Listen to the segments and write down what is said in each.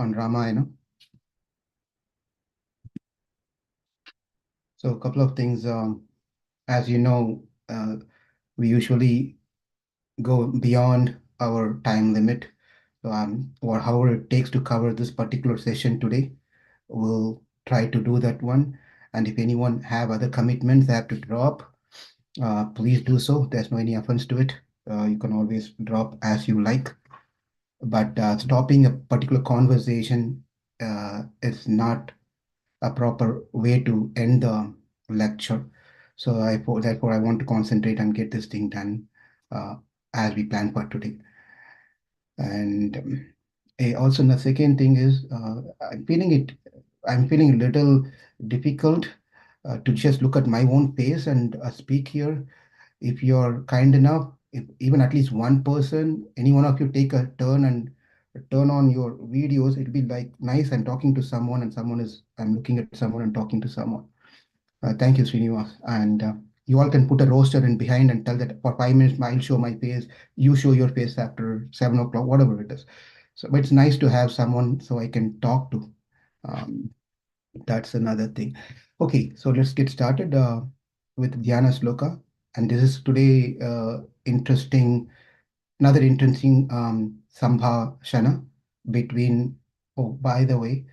on Ramayana. So a couple of things. As you know, we usually go beyond our time limit. So, or however it takes to cover this particular session today, we'll try to do that one. And if anyone have other commitments they have to drop, please do so. There's no any offense to it. You can always drop as you like. But stopping a particular conversation is not a proper way to end the lecture. So therefore, I want to concentrate and get this thing done uh, as we plan for today. And also the second thing is I'm feeling it. I'm feeling a little difficult to just look at my own face and speak here. If you're kind enough, if even at least one person, any one of you take a turn and turn on your videos, it'll be like nice. I'm talking to someone and I'm looking at someone and talking to someone. Thank you, Srinivas. And you all can put a roster in behind and tell that for 5 minutes, I'll show my face. You show your face after 7 o'clock, whatever it is. So, but it's nice to have someone so I can talk to. Um, that's another thing. Okay, so let's get started with Dhyana Sloka. And this is today another interesting Sambhashana between, oh, by the way,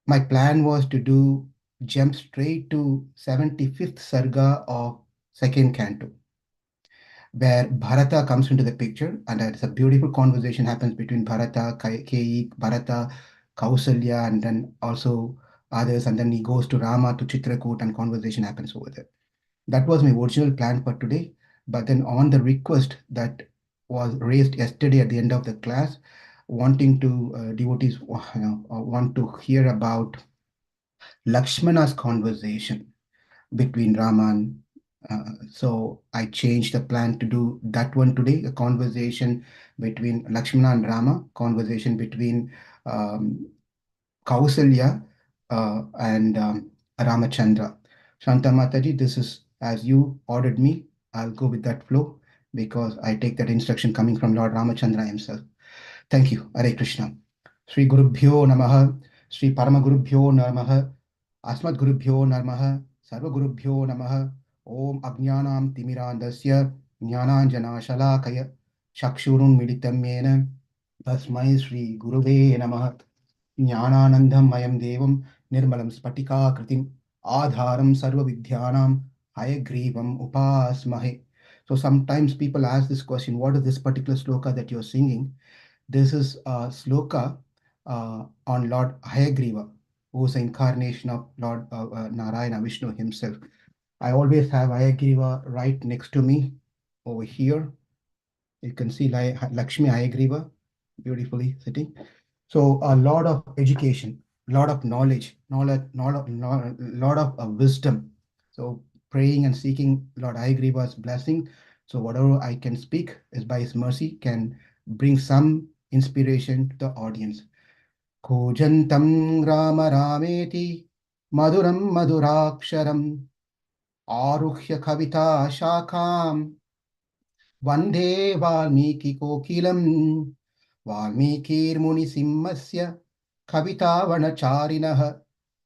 my plan was to jump straight to 75th Sarga of second canto, where Bharata comes into the picture, and it's a beautiful conversation happens between Bharata, Bharata, Kausalya, and then also others, and then he goes to Rama to Chitrakoot, and conversation happens over there. That was my original plan for today, but then on the request that was raised yesterday at the end of the class, wanting to devotees want to hear about Lakshmana's conversation between Rama and so I changed the plan to do that one today, a conversation between Lakshmana and Rama, conversation between um, Kausalya and Ramachandra. Shanta Mataji, this is as you ordered me. I'll go with that flow because I take that instruction coming from Lord Ramachandra himself. Thank you. Hare Krishna. Sri Gurubhyo Namaha. Sri Paramagurubhyo Namaha. Asmat Gurubhyo Namaha. Sarva Gurubhyo Namaha. Om Ajnanam Timirandasya Jnananjana Shalakaya Chakshurun Militam Yena Tasmai Sri Guruve Namaha. Jnananandam Mayam Devam Nirmalam Spatika Kritim Adharam Sarva Vidyanam Hayagrivam Upasmahe. So sometimes people ask this question, what is this particular sloka that you're singing? This is a sloka on Lord Hayagriva, who is the incarnation of Lord Narayana Vishnu himself. I always have Hayagriva right next to me over here. You can see Lakshmi Hayagriva beautifully sitting. So a lot of education, lot of knowledge, lot of wisdom. So praying and seeking Lord Hayagriva's blessing. So whatever I can speak is by His mercy can bring some inspiration to the audience. Kojantam Rama Rameti Maduram Maduraksharam Aruhya Kavita Shakam Vande Valmiki Kokilam Valmikirmunisimmasya Kavitavanacharinaha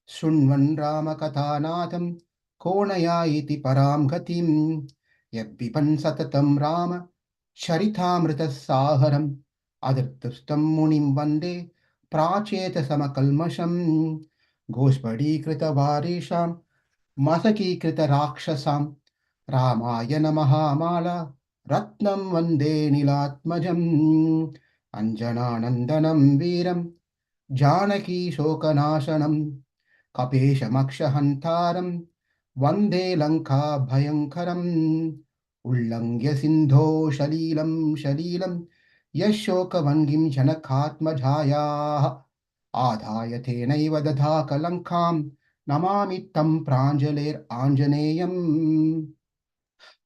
Shunvan Ramakatanatham Konaya iti param gatim Yabbipan satatam Rama Charitamritasaharam Adartustam munim vande Pracheta samakalmasham Gospadi krita varisham Masaki krita rakshasam Ramayana Mahamala Ratnam Vande Nilatmajam Anjananandanam Veeram Janaki Shokanashanam Kapeshamakshahantaram Vande Lanka Bhayankaram Ullangya Sindho Shalilam Yashokavangim Janakatmajaya Adhayatenaiva Dadhakalankam Namami Tam Pranjaler Anjaneyam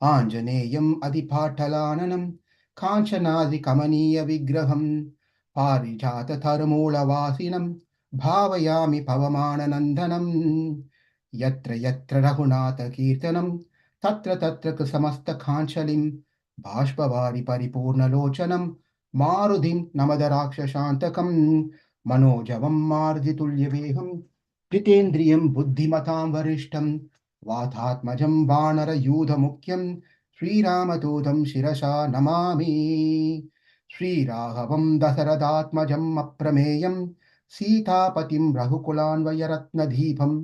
Anjaneyam Adipatalananam Kanchanazi Kamaniya Vigraham Parijata Tharmula Vasinam Bhavayami Pavamana Nandanam Yatra Yatra Raghunatha Kirtanam Tatra Tatra Samasta Kanchalim Bhashpavari Paripurna Lochanam Marudim Namadaraksha Shantakam मनोजवं मार्जितुल्यवेगं जितेन्द्रियं बुद्धिमतां वरिष्ठं वातात्मजं वानरयूथमुख्यं श्रीरामदूतं शिरसा नमामि श्रीराघवं दशरथात्मजम् अप्रमेयं सीतापतिं रघुकुलान्वयरत्नदीपम्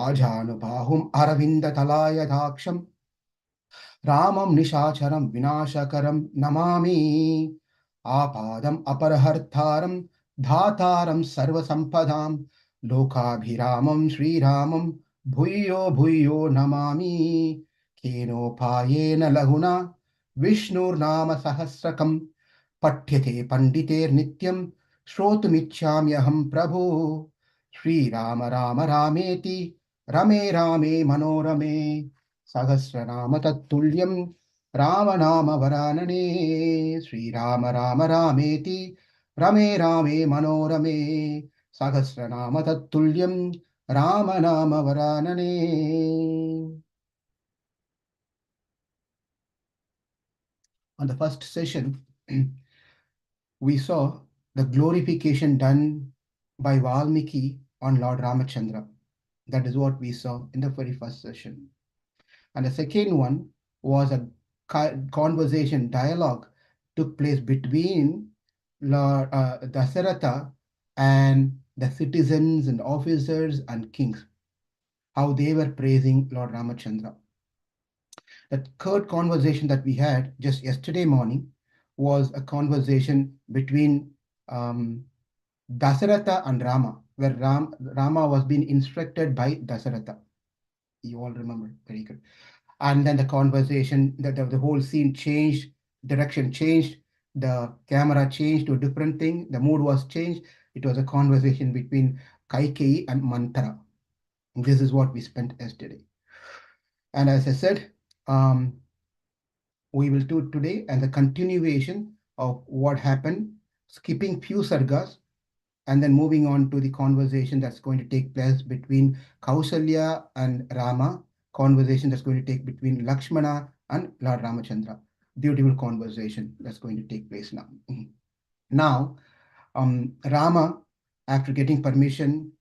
आजानुबाहुम् अरविन्दतलायदाक्षम् रामं निशाचरं विनाशकरं नमामि आपादम् अपरहर्तारं धातारं सर्वसम्पदां लोकाभिरामं श्रीरामं भूयो भूयो नमामि केनोपायेन लघुना विष्णुर्नाम सहस्रकं पठ्यते पंडितेर्नित्यं श्रोतुमिच्छाम्यहं प्रभो श्रीराम राम रामेति रमे रामे मनोरमे सहस्रनाम तत्तुल्यं रामनाम वरानने श्रीराम राम रामेति रमे रामे मनोरमे सहस्रनाम तत्तुल्यं रामनाम वरानने. On the first session, we saw the glorification done by Valmiki on Lord Ramachandra. That is what we saw in the very first session. And the second one was a conversation, dialogue took place between Lord Dasaratha and the citizens and officers and kings, how they were praising Lord Ramachandra. The third conversation that we had just yesterday morning was a conversation between Dasaratha and Rama, where Rama was being instructed by Dasaratha. You all remember, very good. And then the conversation, the whole scene changed, direction changed, the camera changed to a different thing, the mood was changed. It was a conversation between Kaikeyi and Manthara. This is what we spent yesterday. And as I said, we will do today and the continuation of what happened, skipping few sargas, and then moving on to the conversation that's going to take place between Kausalya and Rama, conversation that's going to take between Laxmana and Lord Ramachandra. Beautiful conversation that's going to take place now. Now, Rama, after getting permission,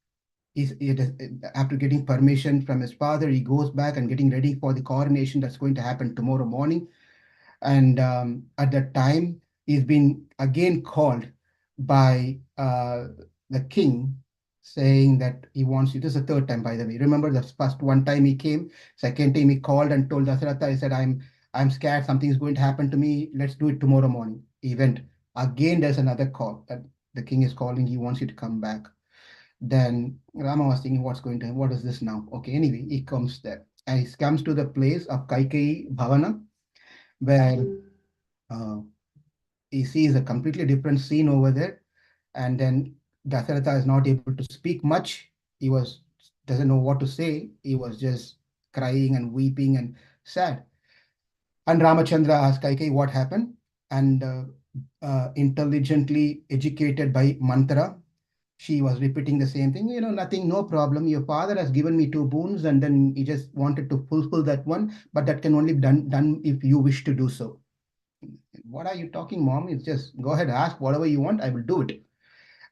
after getting permission from his father, he goes back and getting ready for the coronation that's going to happen tomorrow morning. And at that time, he's been again called by the king, saying that he wants you. This is the third time, by the way. Remember the first one time he came, second time he called and told Dasaratha, he said, I'm scared, something is going to happen to me. Let's do it tomorrow morning. He went. Again, there's another call that the king is calling, he wants you to come back. Then Rama was thinking, what is this now? Okay, anyway, he comes there. And he comes to the place of Kaikeyi Bhavana, where he sees a completely different scene over there. And then Dasaratha is not able to speak much. He doesn't know what to say. He was just crying and weeping and sad. And Ramachandra asked Kaikeyi what happened. And intelligently educated by Mantra, she was repeating the same thing. Nothing, no problem. Your father has given me two boons, and then he just wanted to fulfill that one, but that can only be done if you wish to do so. What are you talking, mom? It's just go ahead, ask whatever you want, I will do it.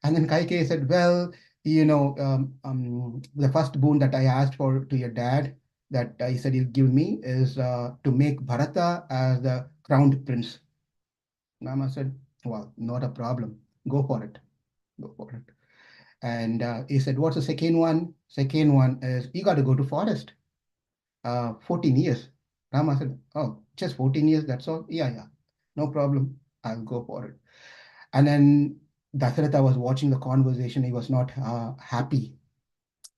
And then Kaikeyi said, well, the first boon that I asked for to your dad, that he said he'll give me, is to make Bharata as the crowned prince. Rama said, well, not a problem. Go for it. Go for it. And he said, what's the second one? Second one is, you got to go to forest. 14 years. Rama said, oh, just 14 years, that's all? Yeah. No problem. I'll go for it. And then Dasaratha was watching the conversation. He was not happy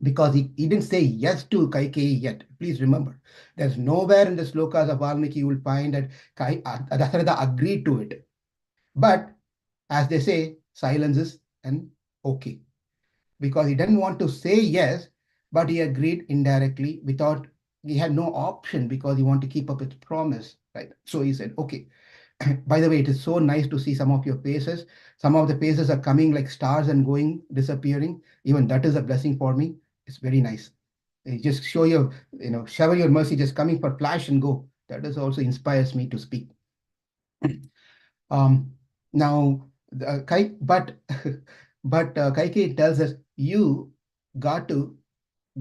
because he didn't say yes to Kaikeyi yet. Please remember, there's nowhere in the slokas of Valmiki you will find that Dasaratha agreed to it. But as they say, silence is an okay. Because he didn't want to say yes, but he agreed indirectly he had no option because he wanted to keep up his promise, right? So he said, okay. By the way, it is so nice to see some of your faces. Some of the faces are coming like stars and going, disappearing. Even that is a blessing for me. It's very nice. You just shower your mercy, just coming for flash and go. That is also inspires me to speak. Now, but But Kaikeyi tells us, you got to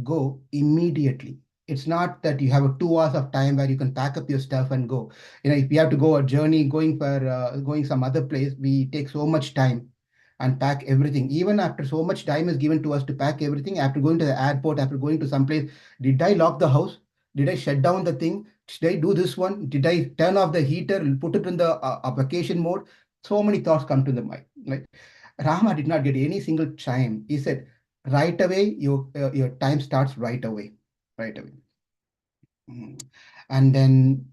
go immediately. It's not that you have a 2 hours of time where you can pack up your stuff and go. If we have to go a journey, going some other place, we take so much time and pack everything. Even after so much time is given to us to pack everything, after going to the airport, after going to some place, did I lock the house? Did I shut down the thing? Did I do this one? Did I turn off the heater and put it in the vacation mode? So many thoughts come to the mind. Like Rama did not get any single chime. He said, right away, your time starts right away, right away. Mm. And then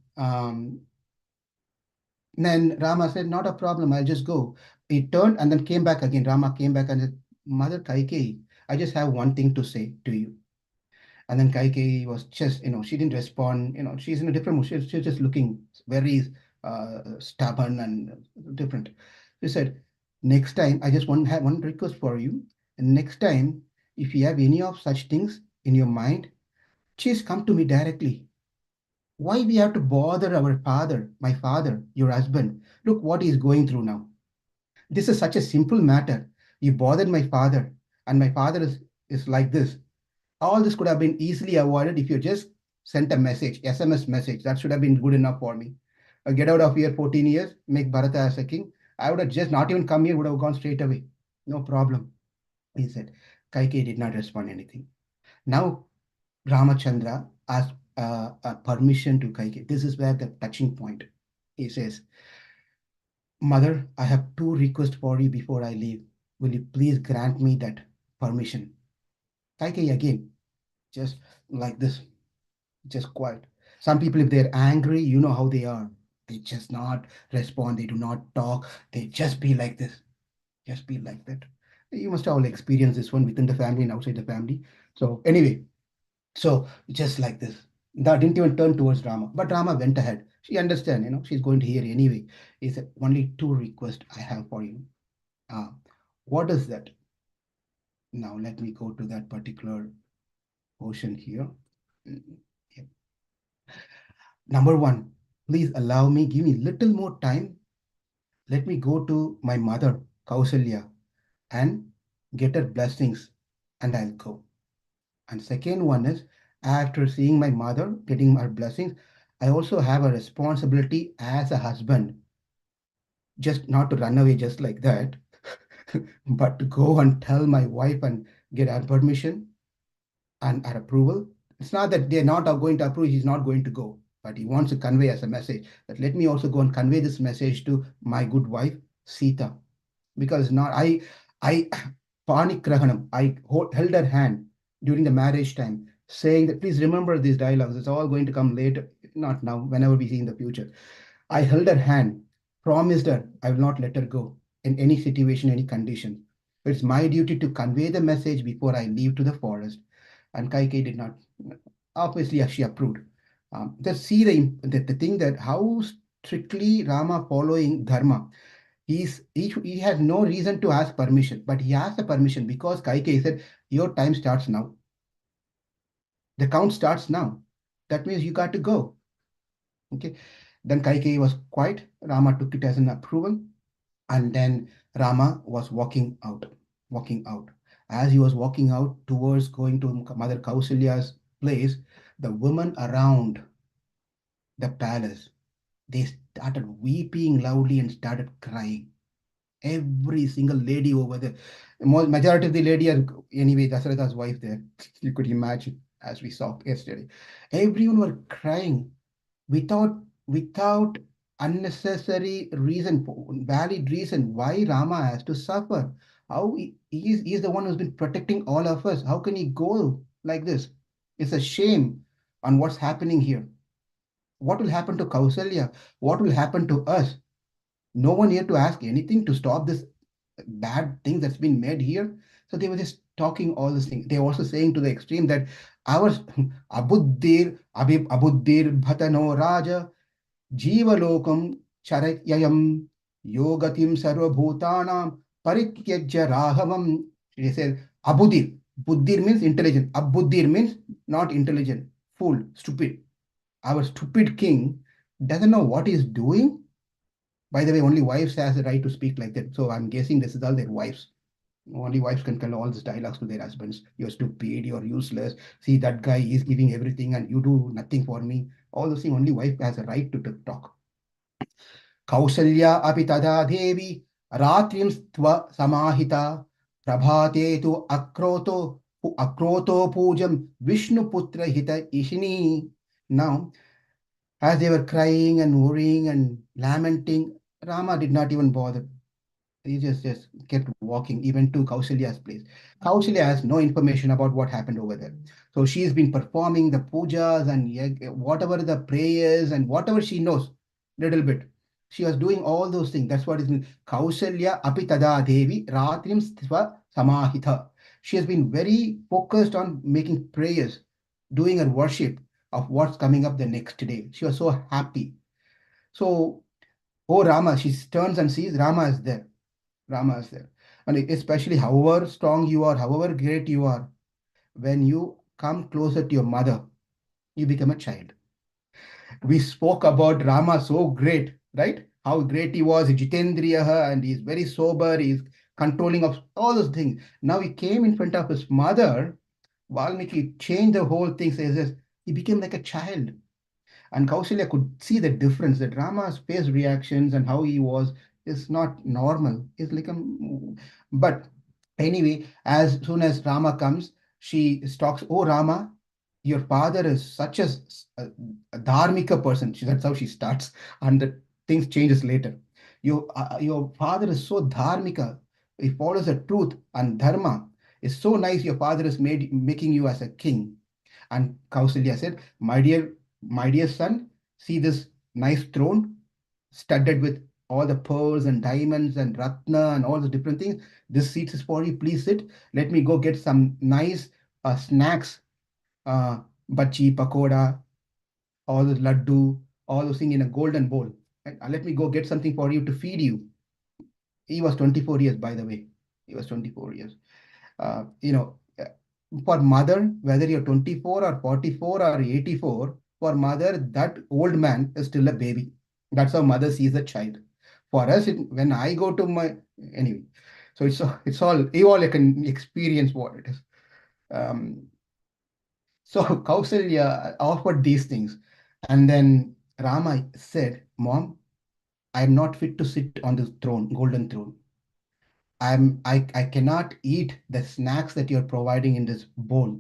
Rama said, not a problem, I'll just go. He turned and then came back again. Rama came back and said, Mother Kaikeyi, I just have one thing to say to you. And then Kaikeyi was just, she didn't respond. She's in a different mood. She's just looking very stubborn and different. She said, next time, I just want have one request for you. And next time, if you have any of such things in your mind, just come to me directly. Why we have to bother our father, my father, your husband? Look what he's going through now. This is such a simple matter. You bothered my father, and my father is like this. All this could have been easily avoided if you just sent a message, SMS message. That should have been good enough for me. Get out of here 14 years, make Bharata as a king. I would have just not even come here, would have gone straight away. No problem, he said. Kaikeyi did not respond anything. Now Ramachandra asked permission to Kaikeyi. This is where the touching point. He says, Mother, I have two requests for you before I leave. Will you please grant me that permission? Kaikeyi again, just like this, just quiet. Some people, if they're angry, you know how they are. They just not respond. They do not talk. They just be like this. Just be like that. You must have all experienced this one within the family and outside the family. So anyway, so just like this. That didn't even turn towards Rama. But Rama went ahead. She understand, she's going to hear anyway. He said, only two requests I have for you. Uh, what is that? Now let me go to that particular portion here. Mm, yeah. Number one, please allow me, give me little more time. Let me go to my mother, Kausalya, and get her blessings, and I'll go. And second one is, after seeing my mother, getting her blessings, I also have a responsibility as a husband, just not to run away just like that, but to go and tell my wife and get her permission and her approval. It's not that they're not going to approve, he's not going to go, but he wants to convey as a message that let me also go and convey this message to my good wife, Sita. Because not I Panik Krahanam, held her hand during the marriage time, saying that please remember these dialogues. It's all going to come later, not now, whenever we see in the future. I held her hand, promised her I will not let her go in any situation, any condition. It's my duty to convey the message before I leave to the forest. And Kaikeyi did not. Obviously, she approved. Just see the thing that how strictly Rama following dharma. He has no reason to ask permission, but he asked the permission because Kaikeyi said, your time starts now. The count starts now. That means you got to go. Okay. Then Kaikeyi was quiet. Rama took it as an approval. And then Rama was walking out, walking out. As he was walking out towards going to Mother Kausalya's place, the women around the palace, they started weeping loudly and started crying. Every single lady over there. Majority of the lady are anyway Dasharatha's wife there. You could imagine as we saw yesterday. Everyone were crying without unnecessary reason, valid reason why Rama has to suffer. How he's the one who's been protecting all of us. How can he go like this? It's a shame on what's happening here. What will happen to Kausalya? What will happen to us? No one here to ask anything to stop this bad thing that's been made here. So they were just talking all these things. They were also saying to the extreme that our Abuddir Bhatano Raja Jivalokam Charakyayam Yogatim Sarvabhutanam Parityajya Rahavam. They said Abudir. Buddhir means intelligent. Abudir means not intelligent. Fool, stupid. Our stupid king doesn't know what he's doing. By the way, only wives has the right to speak like that. So I'm guessing this is all their wives. Only wives can tell all these dialogues to their husbands. You're stupid, you're useless. See, that guy is giving everything and you do nothing for me. All those things, only wife has a right to talk. Kausalya api tada devi ratrim stva samahita prabhate tu akroto pujam Vishnu putra hita ishini. Now, as they were crying and worrying and lamenting, Rama did not even bother. He just kept walking, even to Kausalya's place. Kausalya has no information about what happened over there. So she's been performing the pujas and whatever the prayers and whatever she knows, little bit. She was doing all those things. That's what is mean. Kausalya apitada devi ratrim sthva samahita. She has been very focused on making prayers, doing her worship of what's coming up the next day. She was so happy. So, oh Rama, she turns and sees Rama is there. Rama is there. And especially however strong you are, however great you are, when you come closer to your mother, you become a child. We spoke about Rama so great, right? How great he was, Jitendriya, and he's very sober, he's controlling of all those things. Now he came in front of his mother, Valmiki changed the whole thing, says this, he became like a child. And Kausalya could see the difference that Rama's face reactions and how he was is not normal. It's like a. But anyway, as soon as Rama comes, she talks, oh Rama, your father is such a dharmika person. That's how she starts, and the things changes later. Your father is so dharmika. He follows the truth and dharma. It's so nice. Your father is making you as a king. And Kausalya said, my dear son, see this nice throne studded with all the pearls and diamonds and ratna and all the different things. This seat is for you. Please sit. Let me go get some nice snacks, uh, bachi, pakoda, all the laddu, all those things in a golden bowl. And let me go get something for you to feed you. He was 24 years, by the way. He was 24 years. For mother, whether you're 24 or 44 or 84, for mother, that old man is still a baby. That's how mother sees a child. For us, when I go to my anyway, so it's all you all can experience what it is. Um, so Kausalya offered these things, and then Rama said, "Mom, I am not fit to sit on this throne, golden throne. I cannot eat the snacks that you're providing in this bowl.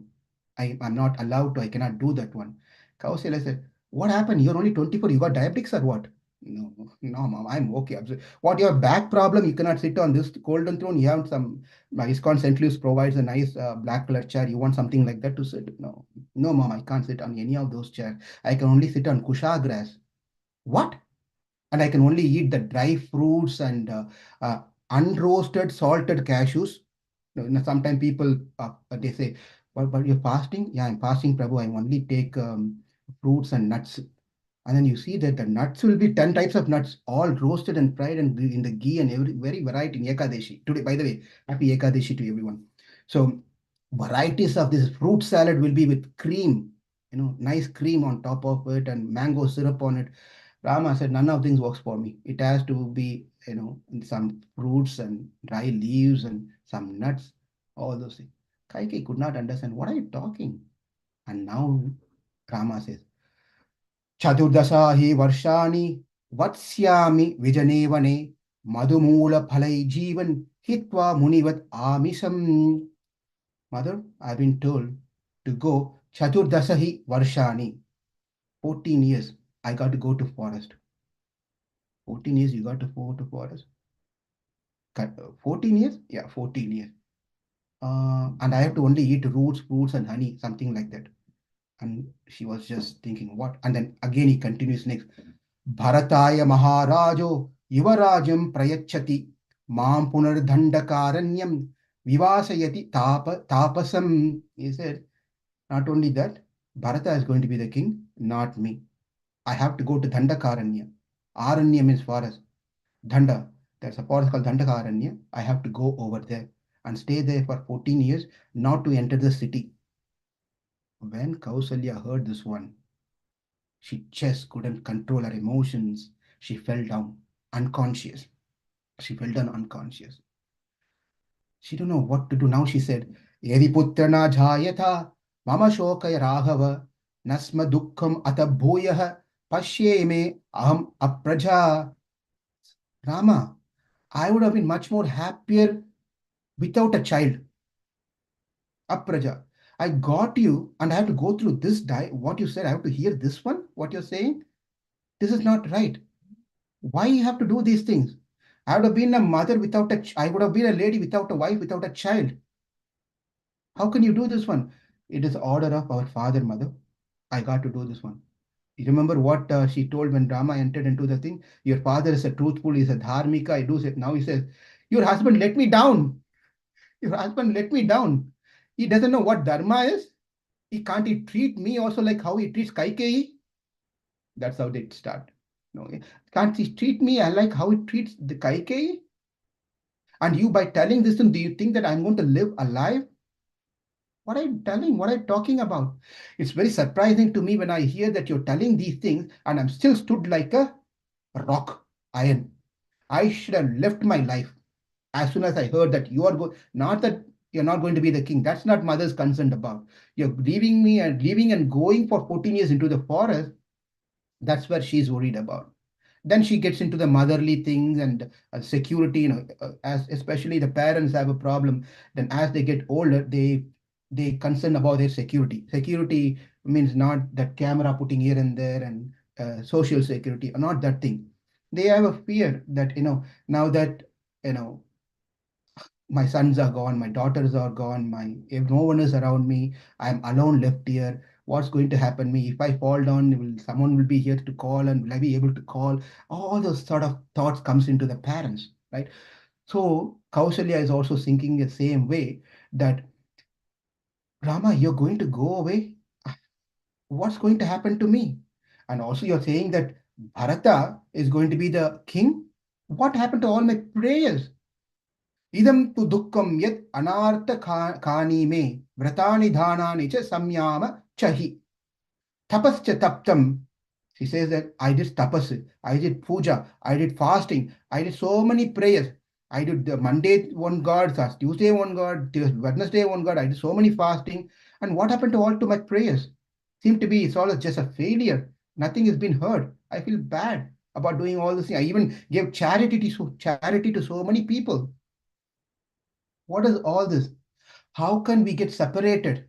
I'm not allowed to, I cannot do that one." Kausalya said, what happened? You're only 24, you got diabetics or what? No, no, mom, I'm okay. What your back problem? You cannot sit on this golden throne. You have some ISKCON St. Louis provides a nice black color chair. You want something like that to sit? No, no, mom, I can't sit on any of those chairs. I can only sit on kusha grass. What? And I can only eat the dry fruits and unroasted salted cashews. Sometimes people they say, but you're fasting? Yeah, I'm fasting, Prabhu. I only take fruits and nuts. And then you see that the nuts will be 10 types of nuts, all roasted and fried and in the ghee and every very variety in Ekadeshi. Today, by the way, happy Ekadeshi to everyone. So varieties of this fruit salad will be with cream, nice cream on top of it and mango syrup on it. Rama said, none of things works for me. It has to be, some fruits and dry leaves and some nuts, all those things. Kaikeyi could not understand, what are you talking? And now Rama says, चतुर्दशा हि वर्षाणि वत्स्यामि विजनेवने मधुमूलफलैर्जीवन् हित्वा मुनिवत् आमिषम्. Mother, I've been told to go Chaturdasa hi Varshani. 14 years I got to go to forest. 14 years you got to go to forest. 14 years? Yeah, 14 years. And I have to only eat roots, fruits, and honey, something like that. And she was just thinking, what? And then again he continues next. Bharataya Maharajo Yuvarajam Prayachati Mam Punardhandakaranyam Vivasayati Tapasam. He said, not only that, Bharata is going to be the king, not me. I have to go to Dandakaranya. Aranya means forest. Dhanda, there's a forest called Dandakaranya. I have to go over there and stay there for 14 years, not to enter the city. When Kausalya heard this one, she just couldn't control her emotions. She fell down unconscious. She fell down unconscious. She don't know what to do. Now she said, Yadi putrana jayata mama shokaya raghava nasma dukkham atabhuyah pashye me aham apraja. Rama, I would have been much more happier without a child. Apraja. I got you and I have to go through this what you said. I have to hear this one, what you're saying. This is not right. Why you have to do these things? I would have been a mother without I would have been a lady without a wife, without a child. How can you do this one? It is order of our father, mother. I got to do this one. You remember what she told when Rama entered into the thing? Your father is a truthful, he's a dharmika. I do say. Now he says, your husband let me down. Your husband let me down. He doesn't know what dharma is. Can't he treat me also like how he treats Kaikeyi? That's how they start. No, can't he treat me like how he treats the Kaikeyi? And you, by telling this, do you think that I'm going to live alive? What are you telling? What are you talking about? It's very surprising to me when I hear that you're telling these things and I'm still stood like a rock, iron. I should have left my life as soon as I heard that you are going, not that you're not going to be the king. That's not mother's concerned about. You're leaving me and leaving and going for 14 years into the forest. That's where she's worried about. Then she gets into the motherly things and security, as especially the parents have a problem. Then as they get older, they concern about their security means not that camera putting here and there and social security, not that thing. They have a fear that now that you know my sons are gone, my daughters are gone, if no one is around me, I'm alone left here. What's going to happen to me? If I fall down, someone will be here to call, and will I be able to call? All those sort of thoughts comes into the parents, right? So Kausalya is also thinking the same way that Rama, you're going to go away. What's going to happen to me? And also you're saying that Bharata is going to be the king. What happened to all my prayers? इदं तु दुःखं यत् अनार्तकानि मे व्रतानि धानानि च संयाम च हि tapascha taptam. She says that I did tapas, I did puja, I did fasting, I did so many prayers. I did the Monday one god, Tuesday one god, Wednesday one god. I did so many fasting. And what happened to all to my prayers? Seem to be it's all just a failure. Nothing has been heard. I feel bad about doing all this. I even gave charity to so many people. What is all this? How can we get separated?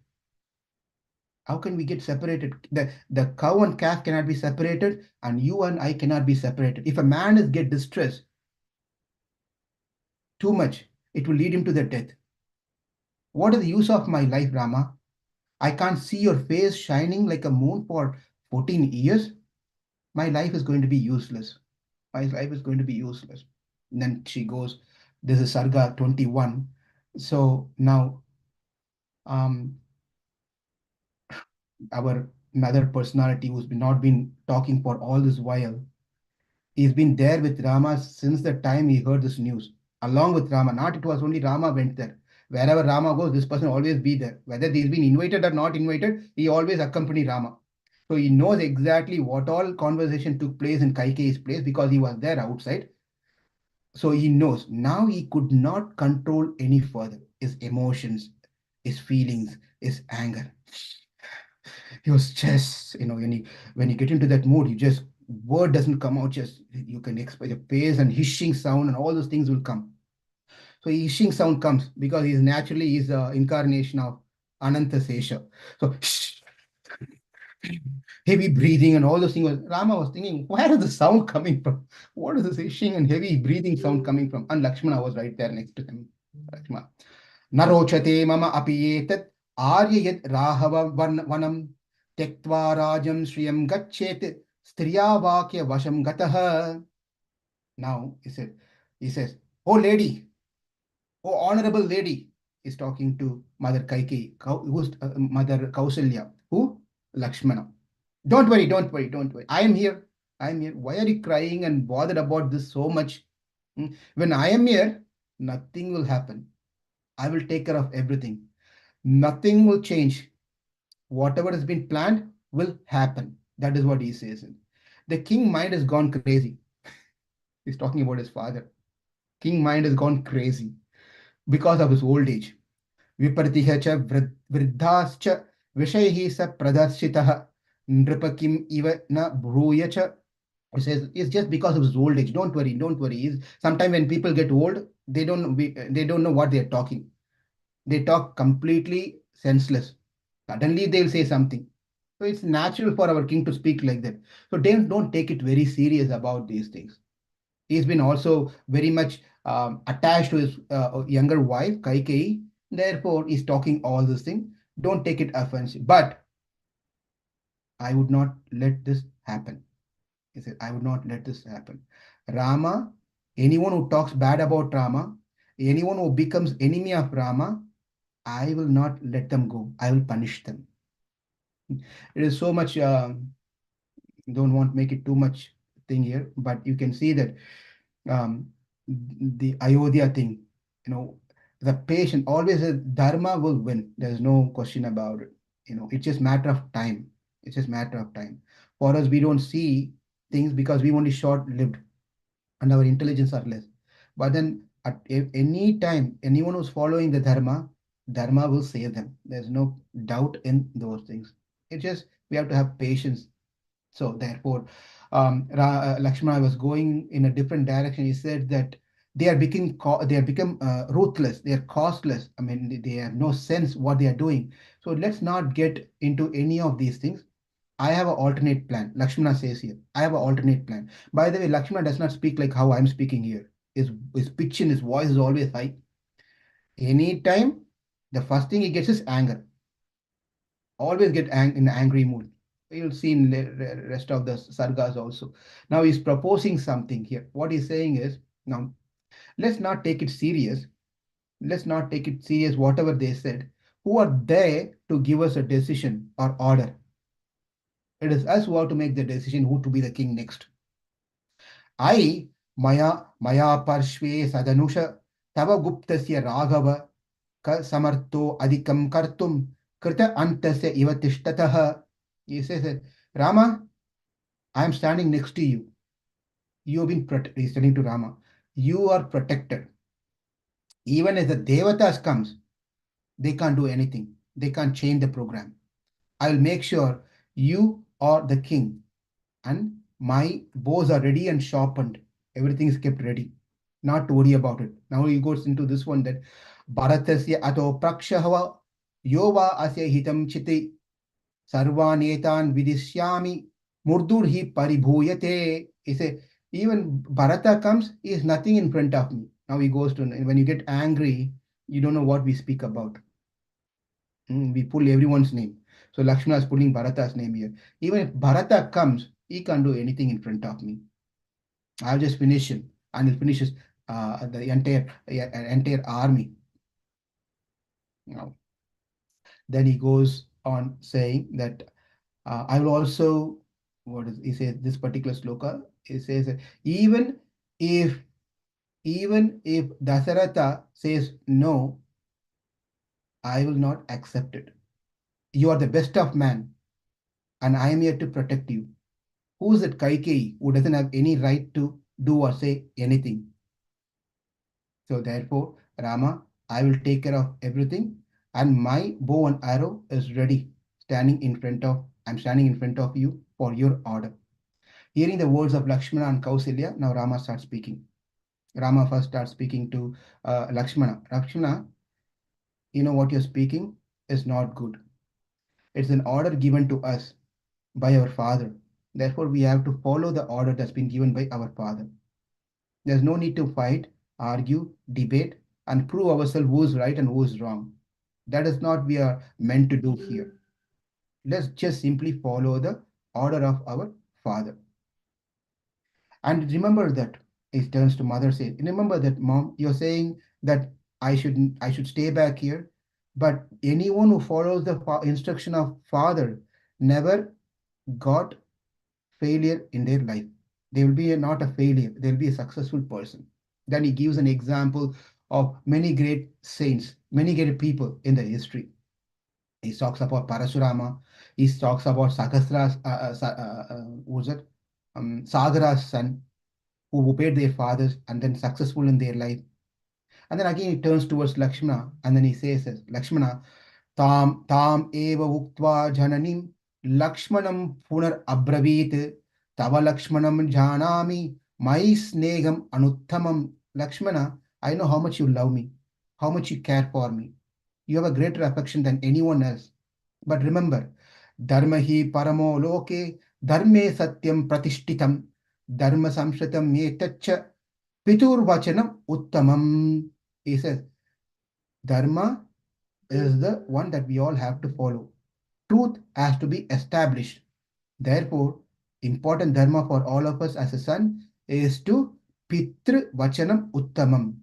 How can we get separated? The cow and calf cannot be separated, and you and I cannot be separated. If a man is get distressed too much, it will lead him to the death. What is the use of my life, Rama? I can't see your face shining like a moon for 14 years. My life is going to be useless. My life is going to be useless. And then she goes, this is Sarga 21. So now um, our another personality who's not been talking for all this while. He's been there with Rama since the time he heard this news, along with Rama. Not it was only Rama went there. Wherever Rama goes, this person always be there. Whether he's been invited or not invited, he always accompany Rama. So he knows exactly what all conversation took place in Kaikeyi's place because he was there outside. So he knows. Now he could not control any further his emotions, his feelings, his anger. He was just when you get into that mood, you just word doesn't come out, just you can expect the pace and hissing sound and all those things will come. So hissing sound comes because he's the incarnation of Ananta Sesha. So heavy breathing and all those things. Rama was thinking, where is the sound coming from? What is this hissing and heavy breathing sound coming from? And Lakshmana was right there next to him. Lakshmana. Narochate mama apiyetat arya yad rahava vanam tektva rajam shriyam gachet striya vakya vasham gataha. Now he says, oh lady, oh honorable lady, is talking to Mother Kaikeyi, who's Mother Kausalya, who? Lakshmana. Don't worry, don't worry, don't worry. I am here. I am here. Why are you crying and bothered about this so much? When I am here, nothing will happen. I will take care of everything. Nothing will change. Whatever has been planned will happen. That is what he says. The king mind has gone crazy. He's talking about his father. King mind has gone crazy. because of his old age. Vipartiha cha vriddhascha vishayhi sa pradarshitah nripakim iva na bhruya cha. He says it's just because of his old age. Don't worry, don't worry. Sometimes when people get old, they don't know what they're talking. They talk completely senseless. Suddenly they'll say something. So it's natural for our king to speak like that. So don't take it very serious about these things. He's been also very much attached to his younger wife, Kaikeyi. Therefore, he's talking all these things. Don't take it offensive. But I would not let this happen. He said, I would not let this happen. Rama, anyone who talks bad about Rama, anyone who becomes enemy of Rama, I will not let them go. I will punish them. It is so much, don't want to make it too much thing here, but you can see that um, the Ayodhya thing, the patient always says dharma will win. There's no question about it. It's just matter of time. It's just matter of time. For us, we don't see things because we only short-lived and our intelligence are less. But then at any time, anyone who's following the dharma will save them. There's no doubt in those things. It's just we have to have patience. So therefore, Lakshmana was going in a different direction. He said that they are become ruthless. They are costless. I mean, they have no sense what they are doing. So let's not get into any of these things. I have an alternate plan. Lakshmana says here, I have an alternate plan. By the way, Lakshmana does not speak like how I'm speaking here. His pitch in his voice is always high. Anytime, the first thing he gets is anger. Always get in an angry mood. You'll see in the rest of the sargas also. Now he's proposing something here. What he's saying is, now let's not take it serious. Let's not take it serious, whatever they said. Who are there to give us a decision or order? It is us who have to make the decision who to be the king next. I maya parshve sadanusha tava guptasya raghava ka samartho adhikam kartum krita antasya iva tishtatah. He says that, Rama, I am standing next to you. You have been protected. He's telling to Rama, you are protected. Even if the devatas comes, they can't do anything. They can't change the program. I will make sure you are the king and my bows are ready and sharpened. Everything is kept ready. Not to worry about it. Now he goes into this one that Bharatasya ato prakshahava yova asya hitam chiti sarvanetan vidishyami murdurhi paribhuyate. He say, even Bharata comes, he is nothing in front of me. Now he goes to, when you get angry, you don't know what we speak about. We pull everyone's name. So Lakshmana is pulling Bharata's name here. Even if Bharata comes, he can't do anything in front of me. I'll just finish him, and he finishes the entire army. Now, then he goes on saying that I will also, what is he says this particular sloka? He says that if if Dasarata says no, I will not accept it. You are the best of man, and I am here to protect you. Who is it Kaikeyi who doesn't have any right to do or say anything? So therefore, Rama, I will take care of everything, and my bow and arrow is ready, I'm standing in front of you for your order. Hearing the words of Lakshmana and Kausalya, now Rama starts speaking. Rama first starts speaking to Lakshmana. Lakshmana, you know what you're speaking is not good. It's an order given to us by our father. Therefore, we have to follow the order that's been given by our father. There's no need to fight, argue, debate, and prove ourselves who is right and who is wrong. That is not we are meant to do here. Let's just simply follow the order of our father. And remember that, he turns to mother, says, remember that, mom, you're saying that I should stay back here, but anyone who follows the instruction of father never got failure in their life. They will be not a failure, they'll be a successful person. Then he gives an example of many great saints, many great people in the history. He talks about Parasurama, he talks about Sakasra's, who's it? Sagara's son, who obeyed their fathers and then successful in their life. And then again he turns towards Lakshmana and then he says, Lakshmana, tam eva uktva jananim Lakshmanam punar abravit tava Lakshmanam janami mai snegam anuttamam. Lakshmana, I know how much you love me, how much you care for me. You have a greater affection than anyone else. But remember, dharma hi paramo loke, dharme satyam pratishtitam, dharma samshritam yetacha pitur vachanam uttamam. He says, dharma is the one that we all have to follow. Truth has to be established. Therefore, important dharma for all of us as a son is to pitru vachanam uttamam.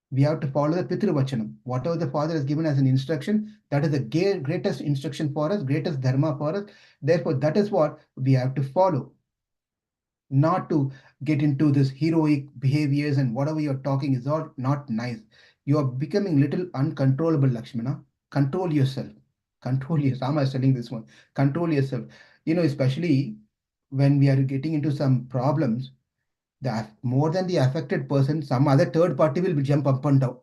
We have to follow the Pitru Vachanam. Whatever the Father has given as an instruction, that is the greatest instruction for us, greatest dharma for us. Therefore, that is what we have to follow. Not to get into this heroic behaviors and whatever you're talking is all not nice. You are becoming little uncontrollable, Lakshmana. Control yourself. Control yourself. Rama is telling this one. Control yourself. Especially when we are getting into some problems, more than the affected person, some other third party will jump up and down.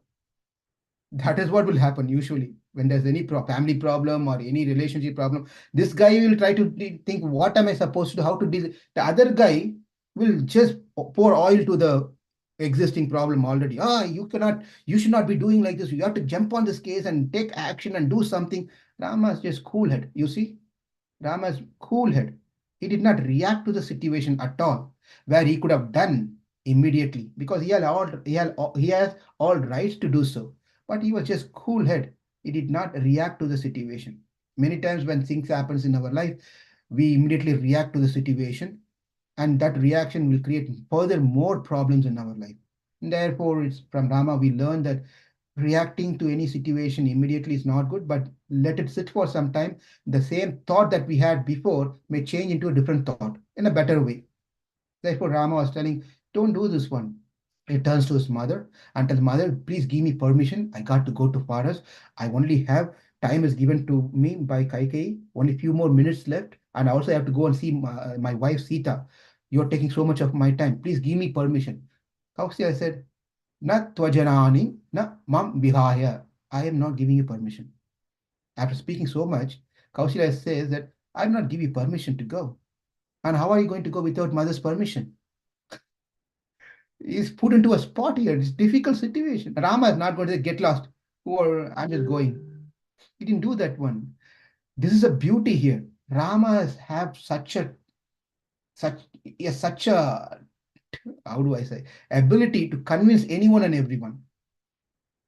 That is what will happen usually when there's any family problem or any relationship problem. This guy will try to think, what am I supposed to do, how to deal. The other guy will just pour oil to the existing problem already. You should not be doing like this. You have to jump on this case and take action and do something. Rama is just cool head. You see, Rama's cool head. He did not react to the situation at all, where he could have done immediately because he has all rights to do so. But he was just cool head. He did not react to the situation. Many times when things happens in our life, we immediately react to the situation, and that reaction will create further more problems in our life. Therefore, it's from Rama we learn that reacting to any situation immediately is not good, but let it sit for some time. The same thought that we had before may change into a different thought in a better way. Therefore, Rama was telling, don't do this one. He turns to his mother and tells, Mother, please give me permission. I got to go to forest. I only have time is given to me by Kaikeyi, only few more minutes left. And I also have to go and see my wife Sita. You're taking so much of my time. Please give me permission. Kausalya said, Na tvajanani, na mam vihaya. I am not giving you permission. After speaking so much, Kausalya says that I'm not giving you permission to go. And how are you going to go without mother's permission? He's put into a spot here. It's a difficult situation. Rama is not going to say, get lost, or I'm just going. He didn't do that one. This is a beauty here. Rama have such such a how do I say ability to convince anyone and everyone.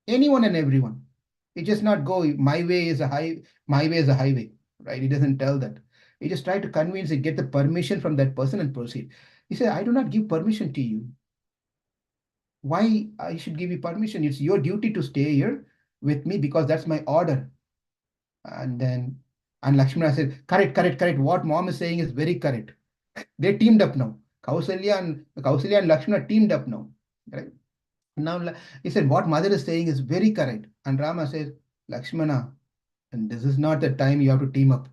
Anyone and everyone. He just not go, my way is a highway, right? He doesn't tell that. He just try to convince and get the permission from that person and proceed. He said, I do not give permission to you. Why I should give you permission? It's your duty to stay here with me because that's my order. And Lakshmana said, correct, correct, correct. What mom is saying is very correct. They teamed up now. Kausalya and Lakshmana teamed up now. Right? Now he said, what mother is saying is very correct. And Rama says, Lakshmana, and this is not the time you have to team up.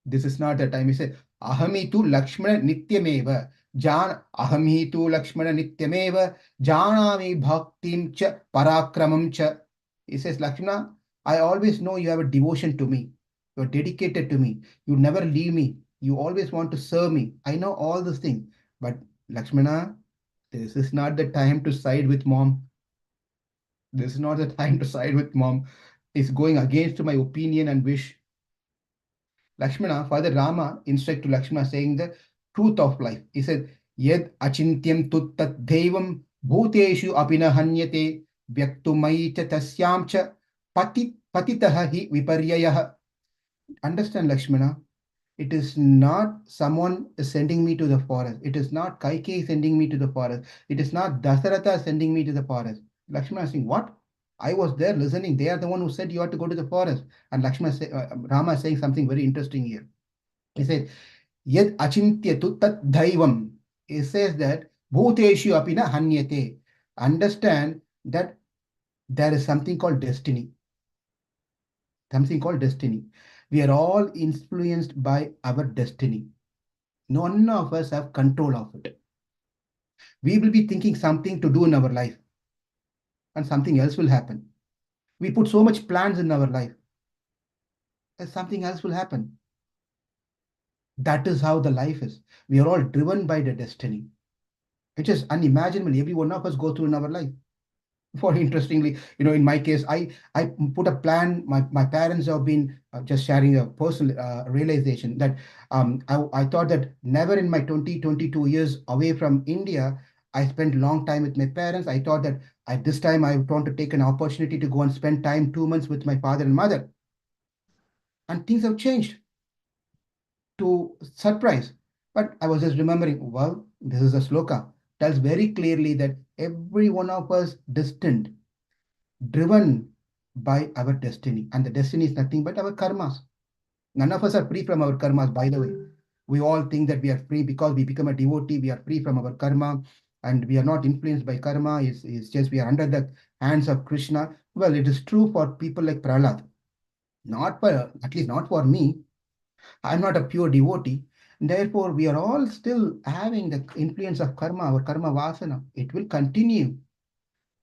This is not the time. He said, Ahami tu Lakshmana nityameva. Ahami tu Lakshmana nityameva. Janami bhaktim cha parakramam cha. He says, Lakshmana, I always know you have a devotion to me. You're dedicated to me. You never leave me. You always want to serve me. I know all these things. But Lakshmana, this is not the time to side with mom. This is not the time to side with mom. It's going against my opinion and wish. Lakshmana, Father Rama instruct to Lakshmana saying the truth of life. He said, Yed achintyam tuttat devam bhuteshu apina hanyate vyaktumai cha tasyam cha patitaha hi viparyayah. Understand, Lakshmana, it is not someone sending me to the forest. It is not Kaikeyi sending me to the forest. It is not Dasaratha sending me to the forest. Lakshmana is saying, what? I was there listening. They are the one who said you have to go to the forest. And Rama is saying something very interesting here. He said, Yed achintyatu tat daivam. He says that bhuteshu apina hanyate. Understand that there is something called destiny. Something called destiny. We are all influenced by our destiny. None of us have control of it. We will be thinking something to do in our life. and something else will happen. We put so much plans in our life, and something else will happen. That is how the life is. We are all driven by the destiny, which is unimaginable. Every one of us go through in our life. For interestingly, in my case, I put a plan. My parents have been just sharing a personal realization that I thought that never in my 22 years away from India, I spent long time with my parents. I thought that at this time I want to take an opportunity to go and spend time 2 months with my father and mother, and things have changed to surprise. But I was just remembering, well, this is a sloka tells very clearly that every one of us destined, driven by our destiny. And the destiny is nothing but our karmas. None of us are free from our karmas, by the way. We all think that we are free because we become a devotee, we are free from our karma, and we are not influenced by karma. It's just we are under the hands of Krishna. Well, it is true for people like Prahlad. Not for, at least not for me. I'm not a pure devotee. Therefore, we are all still having the influence of karma, our karma vasana. It will continue.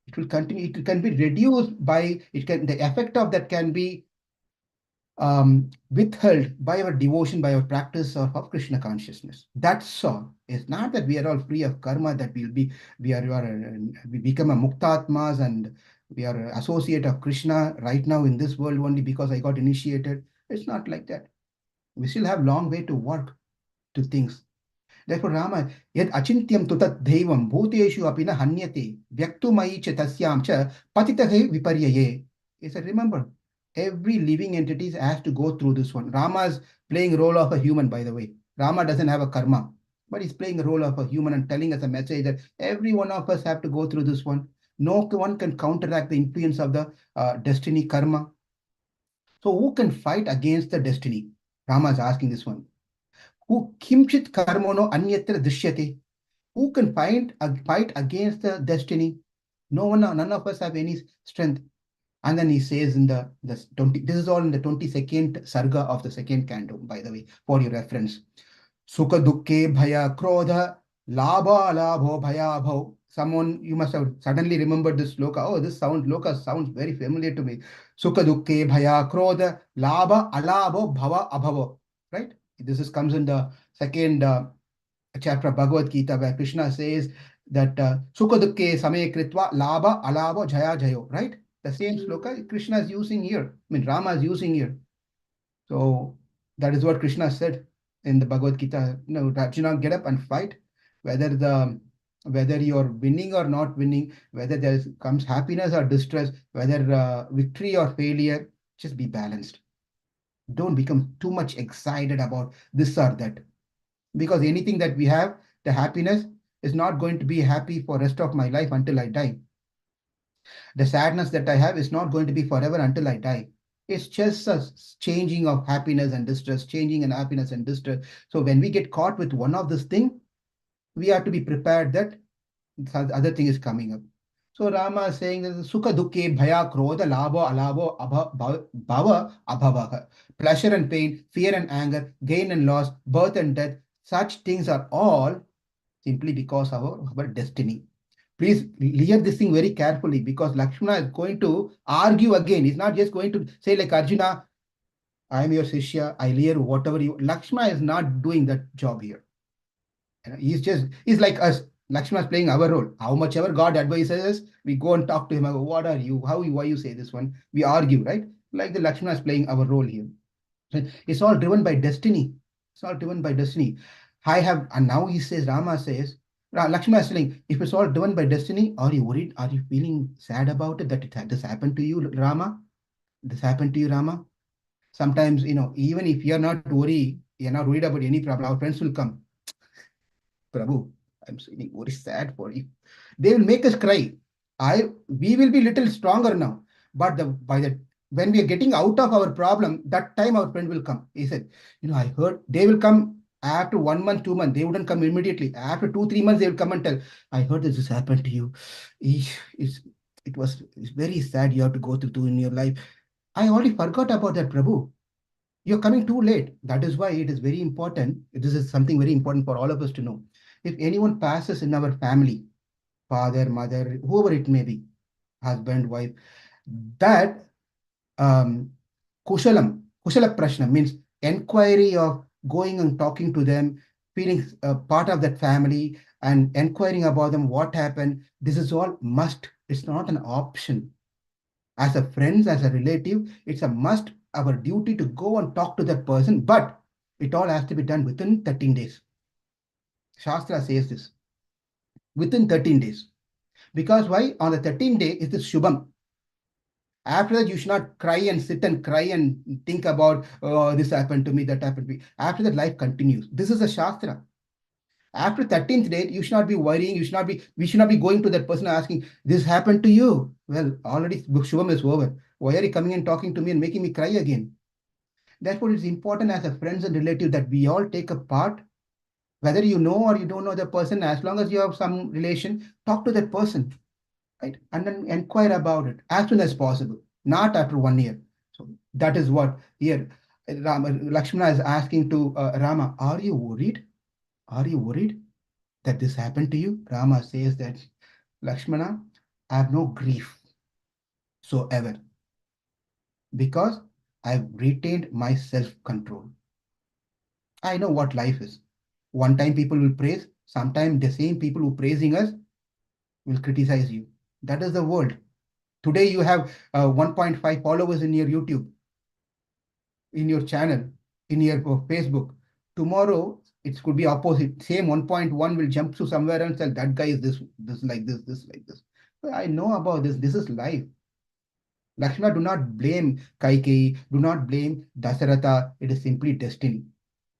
It will continue. It can be reduced by, it can, the effect of that can be withheld by our devotion, by our practice of Krishna consciousness. That's all. It's not that we are all free of karma, that we become a muktatmas and we are associate of Krishna right now in this world only because I got initiated. It's not like that. We still have long way to work to things. Therefore, Rama, yet achintyam tu tat devam bhuteshu apina hanyate vyaktumai cha tasyam cha patitahe viparyaye. He said, remember, every living entity has to go through this one. Rama is playing role of a human, by the way. Rama doesn't have a karma, but he's playing the role of a human and telling us a message that every one of us have to go through this one. No one can counteract the influence of the destiny karma. So who can fight against the destiny? Rama is asking this one. Who kimchit karmono anyatra drishyate? Who can fight against the destiny? No one, none of us have any strength. And then he says in the 20, this is all in the 22nd sarga of the second canto, by the way, for your reference. Sukha dukke bhaya krodha labha labho bhaya bhav. Someone, you must have suddenly remembered this sloka. Oh, this loka sounds very familiar to me. Sukha dukke bhaya krodha labha alabho bhava abhavo. Right? Comes in the second chapter of Bhagavad Gita, where Krishna says that Sukha dukke same kritva labha alabho jaya jayo. Right? The same sloka Krishna is using here. I mean, Rama is using here. So that is what Krishna said in the Bhagavad Gita. Arjuna, get up and fight, whether you're winning or not winning, whether there comes happiness or distress, whether victory or failure, just be balanced. Don't become too much excited about this or that. Because anything that we have, the happiness is not going to be happy for rest of my life until I die. The sadness that I have is not going to be forever until I die. It's just a changing of happiness and distress, changing and happiness and distress. So when we get caught with one of this thing, we have to be prepared that the other thing is coming up. So Rama is saying that sukha dukkhe bhaya krodha labha alabho bhava abhavaha. Pleasure and pain, fear and anger, gain and loss, birth and death, such things are all simply because of our destiny. Please hear this thing very carefully, because Laxmana is going to argue again. He's not just going to say like Arjuna, I am your Shishya, I hear whatever you. Laxmana is not doing that job here. He's like us. Lakshmana is playing our role. How much ever God advises us, we go and talk to him. What are you? Why you say this one? We argue, right? Like the Lakshmana is playing our role here. It's all driven by destiny. It's all driven by destiny. And now he says, Rama says, Lakshmana is saying, if it's all driven by destiny, are you worried? Are you feeling sad about it that this happened to you, Rama? This happened to you, Rama? Sometimes, even if you're not worried about any problem, our friends will come. Prabhu, I'm feeling very sad for you. They will make us cry. We will be little stronger now. But when we are getting out of our problem, that time our friend will come. He said, I heard they will come after 1 month, 2 months. They wouldn't come immediately. After 2, 3 months, they will come and tell, I heard this happened to you. It's very sad you have to go through in your life. I already forgot about that, Prabhu. You're coming too late. That is why it is very important. This is something very important for all of us to know. If anyone passes in our family, father, mother, whoever it may be, husband, wife. That kushala prashna means inquiry of going and talking to them, feeling part of that family and inquiring about them, what happened. This is all must. It's not an option. As a friends, as a relative, it's a must, our duty to go and talk to that person, but it all has to be done within 13 days. Shastra says this, within 13 days. Because why? On the 13th day is the Shubham. After that, you should not cry and sit and cry and think about, oh, this happened to me, that happened to me. After that, life continues. This is a Shastra. After 13th day, you should not be worrying. We should not be going to that person asking, this happened to you. Well, already Shubham is over. Why are you coming and talking to me and making me cry again? Therefore, it's important as a friends and relative that we all take a part, whether you know or you don't know the person, as long as you have some relation, talk to that person, right? And then inquire about it as soon as possible, not after 1 year. So that is what here Lakshmana is asking to Rama, are you worried? Are you worried that this happened to you? Rama says that, Lakshmana, I have no grief so ever because I've retained my self-control. I know what life is. One time people will praise, sometimes the same people who praising us will criticize you. That is the world. Today you have 1.5 followers in your YouTube, in your channel, in your Facebook. Tomorrow it could be opposite. Same 1.1 will jump to somewhere and say that guy is this like this like this. Well, I know about this. This is life. Lakshmana, do not blame Kaikeyi. Do not blame Dasaratha. It is simply destiny.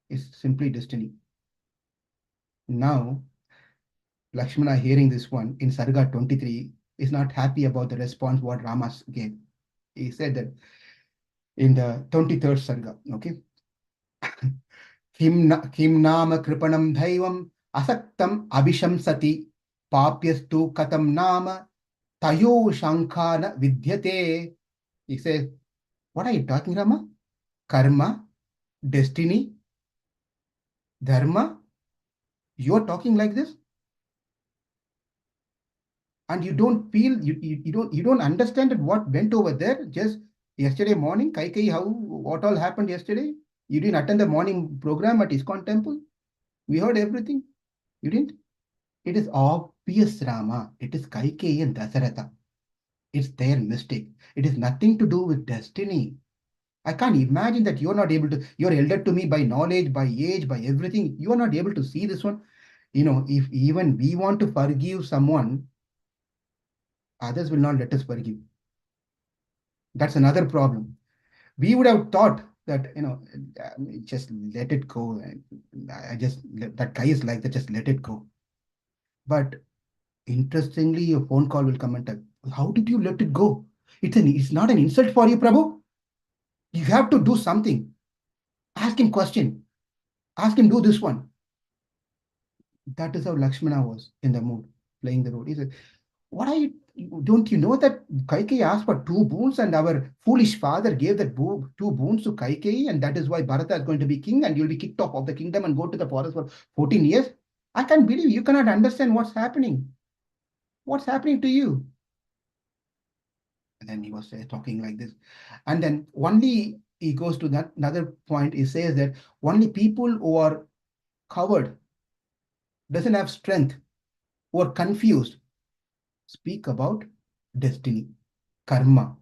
It's simply destiny. Now, Lakshmana hearing this one in Sarga 23 is not happy about the response what Rama gave. He said that in the 23rd Sarga, okay? Kim nama kripanam dhaivam asaktam abhishamsati papyastu katam nama tayo shankana vidyate. He says, what are you talking, Rama? Karma, destiny, dharma? You're talking like this? And you don't feel, you don't understand what went over there just yesterday morning, Kaikai, how, what all happened yesterday? You didn't attend the morning program at ISKCON temple? We heard everything. You didn't? It is obvious, Rama. It is Kaikeyi and Dasaratha. It's their mistake. It is nothing to do with destiny. I can't imagine that you're not able to, you're elder to me by knowledge, by age, by everything. You are not able to see this one. If even we want to forgive someone, others will not let us forgive. That's another problem. We would have thought that, just let it go. That guy is like that, just let it go. But interestingly, your phone call will come and tell, how did you let it go? It's not an insult for you, Prabhu. You have to do something. Ask him question. Ask him do this one. That is how Lakshmana was in the mood, playing the role. He said, what are you, don't you know that Kaikeyi asked for 2 boons and our foolish father gave that 2 boons to Kaikeyi, and that is why Bharata is going to be king and you'll be kicked off of the kingdom and go to the forest for 14 years? I can't believe you cannot understand what's happening. What's happening to you? And then he was talking like this. And then only he goes to that another point. He says that only people who are covered, doesn't have strength, who are confused, speak about destiny, karma,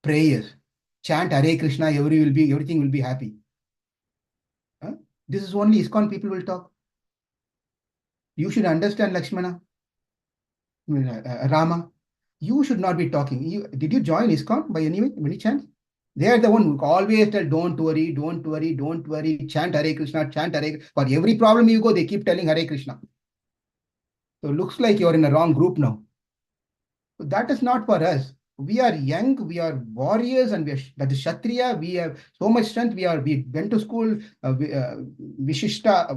prayers, chant Hare Krishna, everything will be happy. Huh? This is only ISKCON people will talk. You should understand, Lakshmana, Rama. You should not be talking. Did you join ISKCON by any chance? They are the one who always tell, don't worry, don't worry, don't worry, chant Hare Krishna, chant Hare. For every problem you go, they keep telling Hare Krishna. So it looks like you're in a wrong group now. So that is not for us. We are young, we are warriors, and that is Kshatriya. We have so much strength. We went to school, Vashishta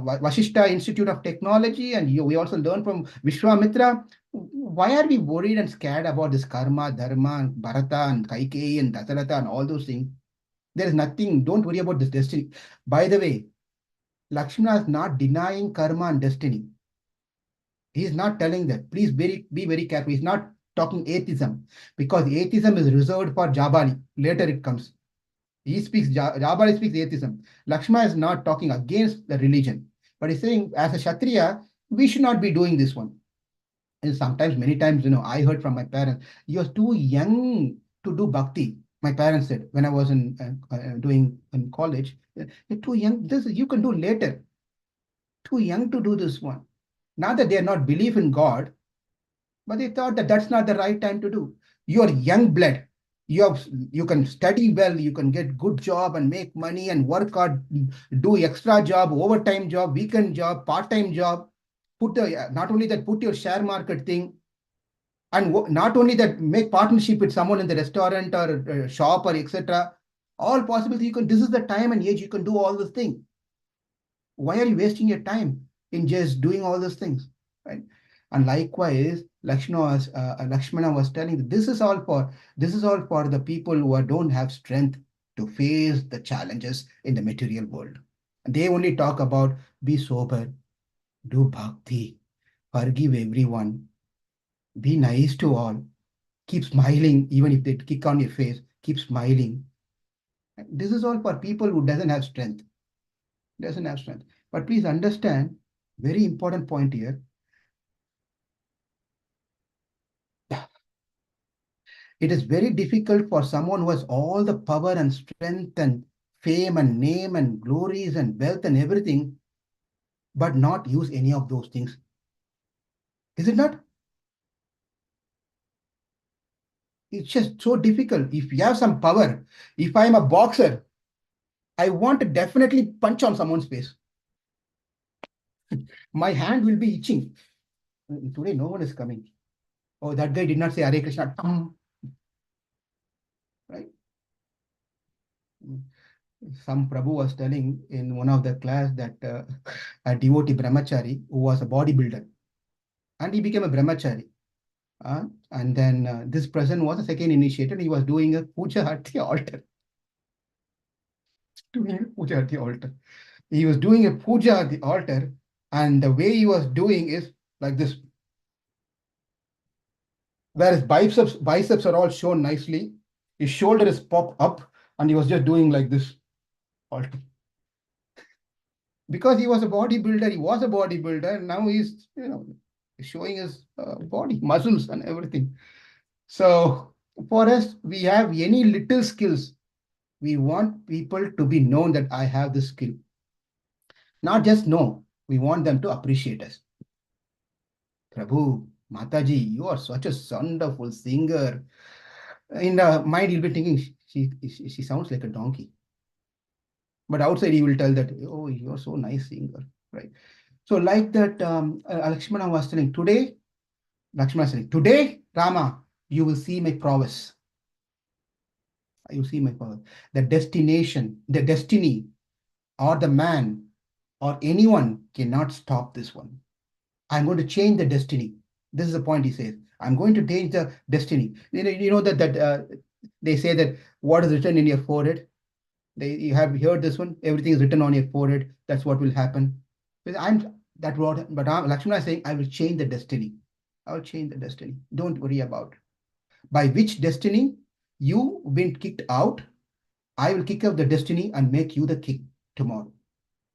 Institute of Technology, and we also learned from Vishwamitra. Why are we worried and scared about this karma, dharma, and Bharata, and Kaikeyi, and Dasaratha, and all those things? There is nothing. Don't worry about this destiny. By the way, Lakshmana is not denying karma and destiny. He is not telling that. Please be very careful. He's not talking atheism, because atheism is reserved for Jabali. Later it comes. He speaks, Jabali speaks atheism. Lakshmana is not talking against the religion, but he's saying, as a Kshatriya, we should not be doing this one. And sometimes, many times, I heard from my parents, you're too young to do bhakti. My parents said when I was doing in college, you're too young. This you can do later. Too young to do this one. Not that they are not believe in God, but they thought that that's not the right time to do. You're young blood. You can study well, you can get good job and make money and work hard, do extra job, overtime job, weekend job, part-time job. Not only that, put your share market thing, and not only that, make partnership with someone in the restaurant or shop or etc. All possible. You can. This is the time and age you can do all this thing. Why are you wasting your time in just doing all these things, right? And likewise, Lakshmana was telling that this is all for the people who don't have strength to face the challenges in the material world. And they only talk about be sober, do bhakti, forgive everyone, be nice to all, keep smiling even if they kick on your face, keep smiling. This is all for people who doesn't have strength. But please understand, very important point here. It is very difficult for someone who has all the power and strength and fame and name and glories and wealth and everything, but not use any of those things. Is it not? It's just so difficult. If you have some power, if I'm a boxer, I want to definitely punch on someone's face. My hand will be itching. Today, no one is coming. Oh, that guy did not say Hare Krishna. Right? Some Prabhu was telling in one of the class that a devotee brahmachari who was a bodybuilder, and he became a brahmachari. And then this person was a second initiated. He was doing a puja at the altar. Doing a puja at the altar. He was doing a puja at the altar, and the way he was doing is like this, where his biceps are all shown nicely. His shoulder is popped up, and he was just doing like this altar. Because he was a bodybuilder, and now he's showing his body, muscles, and everything. So for us, we have any little skills. We want people to be known that I have this skill. Not just know, we want them to appreciate us. Prabhu, Mataji, you are such a wonderful singer. In the mind, you'll be thinking, she sounds like a donkey. But outside, he will tell that, oh, you're so nice singer, right? So like that, Lakshmana was telling, today, Rama, you will see my prowess. You see my prowess. The destination, the destiny, or the man, or anyone cannot stop this one. I'm going to change the destiny. This is the point he says. I'm going to change the destiny. You know that they say that what is written in your forehead. You have heard this one. Everything is written on your forehead. That's what will happen. But Lakshmana is saying, I will change the destiny. I will change the destiny. Don't worry about it. By which destiny you been kicked out, I will kick out the destiny and make you the king tomorrow.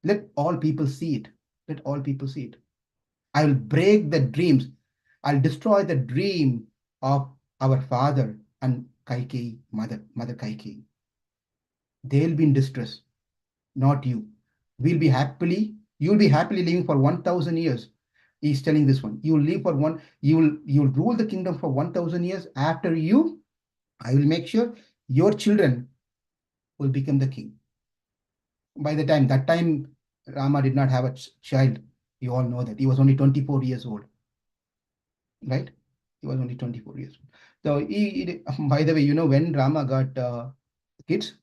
Let all people see it. Let all people see it. I will break the dreams. I'll destroy the dream of our father and Kaikeyi, mother Kaikeyi. They'll be in distress, not you. You'll be happily living for 1,000 years. He's telling this one. You'll rule the kingdom for 1,000 years. After you, I will make sure your children will become the king. By that time, Rama did not have a child. You all know that. He was only 24 years old. Right? He was only 24 years old. So by the way, when Rama got kids,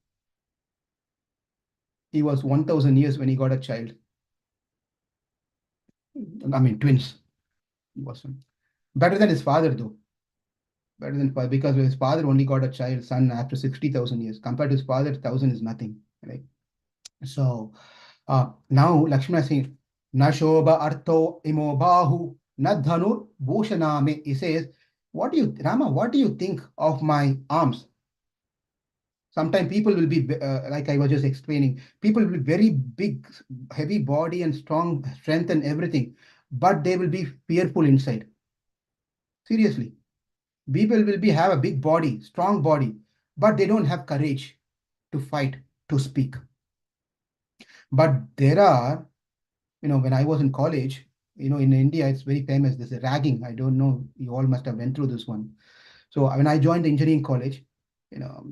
he was 1,000 years when he got a child. I mean, twins. He was better than his father, though. Better than father, because his father only got a child, son, after 60,000 years. Compared to his father, 1,000 is nothing, right? So now Lakshmana is saying, Na shobha artho imo bahu na dhanur bhushaname. He says, Rama, what do you think of my arms? Sometimes people will be, like I was just explaining, people will be very big, heavy body and strong strength and everything, but they will be fearful inside. Seriously, people will be have a big body, strong body, but they don't have courage to fight, to speak. But there are, when I was in college, in India, it's very famous. This is ragging. I don't know. You all must have went through this one. So when I joined the engineering college, you know,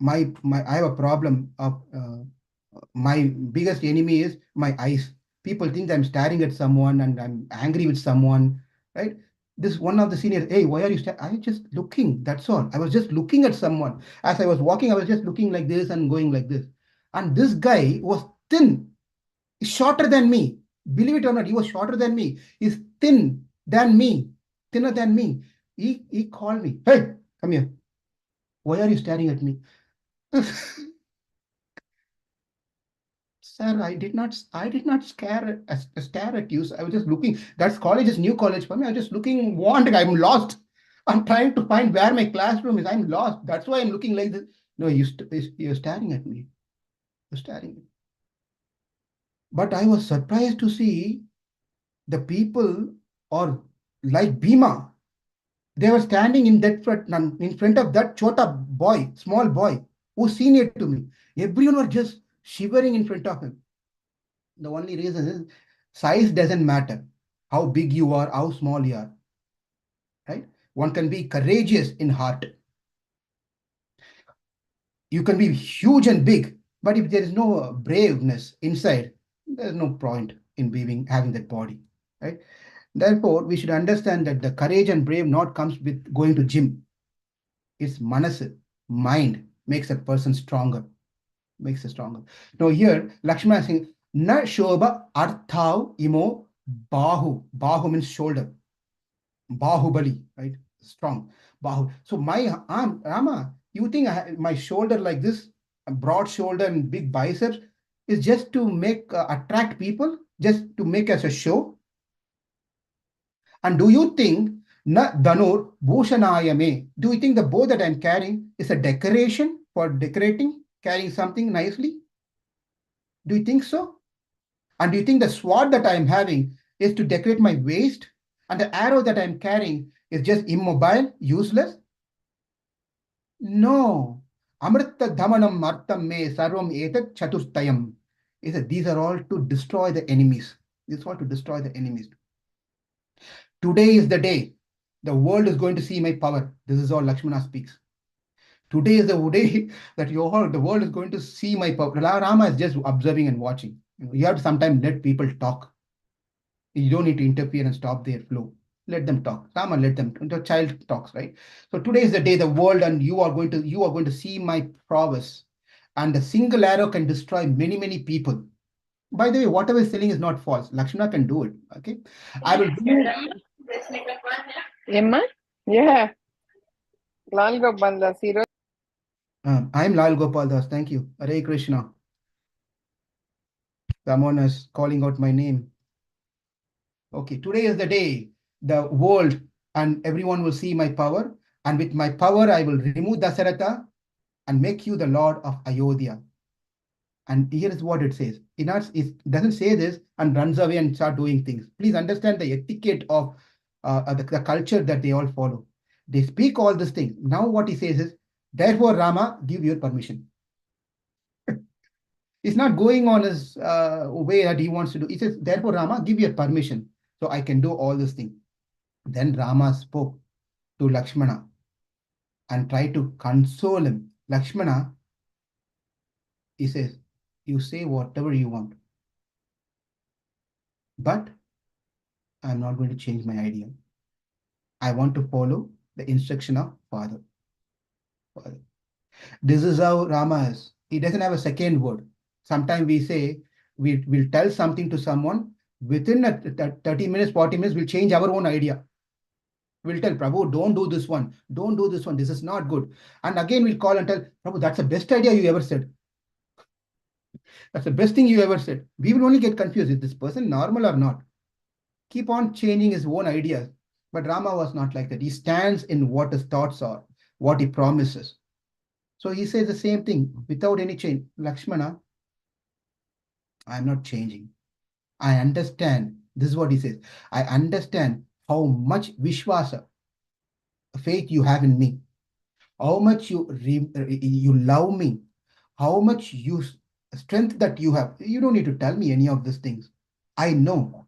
I have a problem of my biggest enemy is my eyes. People think I'm staring at someone and I'm angry with someone, right? This one of the seniors, hey, why are you staring? I just looking. That's all. I was just looking at someone. As I was walking, I was just looking like this and going like this. And this guy was thin, shorter than me. Believe it or not, he was shorter than me. He's thin than me, thinner than me. He called me, hey, come here. Why are you staring at me? Sir, I did not stare at you. I was just looking. That's college is new college for me. I was just looking, wanting. I'm lost. I'm trying to find where my classroom is. I'm lost. That's why I'm looking like this. No, you're staring at me. You're staring. But I was surprised to see the people or like Bhima. They were standing in front of that chota boy, small boy, who's senior to me. Everyone was just shivering in front of him. The only reason is size doesn't matter. How big you are, how small you are, right? One can be courageous in heart. You can be huge and big, but if there is no braveness inside, there's no point in having that body, right? Therefore, we should understand that the courage and brave not comes with going to gym. It's manasu, mind makes a person stronger, makes it stronger. Now here, Lakshmana is saying, na shobha arthav imo bahu means shoulder, bahubali, right? Strong, bahu. So my arm, Rama, you think my shoulder like this, a broad shoulder and big biceps, is just to make attract people, just to make as a show? And do you think na danur bhushanayame? Do you think the bow that I'm carrying is a decoration for decorating, carrying something nicely? Do you think so? And do you think the sword that I'm having is to decorate my waist? And the arrow that I'm carrying is just immobile, useless? No. Amrita dhamanam martam me sarvam etat chatustayam. He said, these are all to destroy the enemies. These are all to destroy the enemies. Today is the day. The world is going to see my power. This is all Lakshmana speaks. Today is the day that the world is going to see my power. Rama is just observing and watching. You have to sometimes let people talk. You don't need to interfere and stop their flow. Let them talk. Rama, let them. The child talks, right? So today is the day the world and you are going to see my prowess. And a single arrow can destroy many, many people. By the way, whatever is selling is not false. Lakshmana can do it. Okay. I will do. Emma? Yeah. Lal Gopal Das, hero. I'm Lal Gopal Das. Thank you. Hare Krishna. Someone is calling out my name. Okay, today is the day the world and everyone will see my power. And with my power, I will remove Dasaratha and make you the Lord of Ayodhya. And here is what it says. It doesn't say this and runs away and start doing things. Please understand the etiquette of the culture that they all follow. They speak all these things. Now what he says is, therefore, Rama, give your permission. He's not going on his way that he wants to do. He says, therefore, Rama, give your permission so I can do all this thing. Then Rama spoke to Lakshmana and tried to console him. Lakshmana, he says, you say whatever you want, but I'm not going to change my idea. I want to follow the instruction of father. Father. This is how Rama is. He doesn't have a second word. Sometimes we say, we'll tell something to someone, within 30 minutes, 40 minutes, we'll change our own idea. We'll tell Prabhu, don't do this one. Don't do this one. This is not good. And again, we'll call and tell Prabhu, that's the best idea you ever said. That's the best thing you ever said. We will only get confused. Is this person normal or not? Keep on changing his own ideas. But Rama was not like that. He stands in what his thoughts are, what he promises. So he says the same thing without any change. Lakshmana, I am not changing. I understand. This is what he says. I understand how much Vishwasa, faith you have in me, how much you love me, how much strength that you have. You don't need to tell me any of these things. I know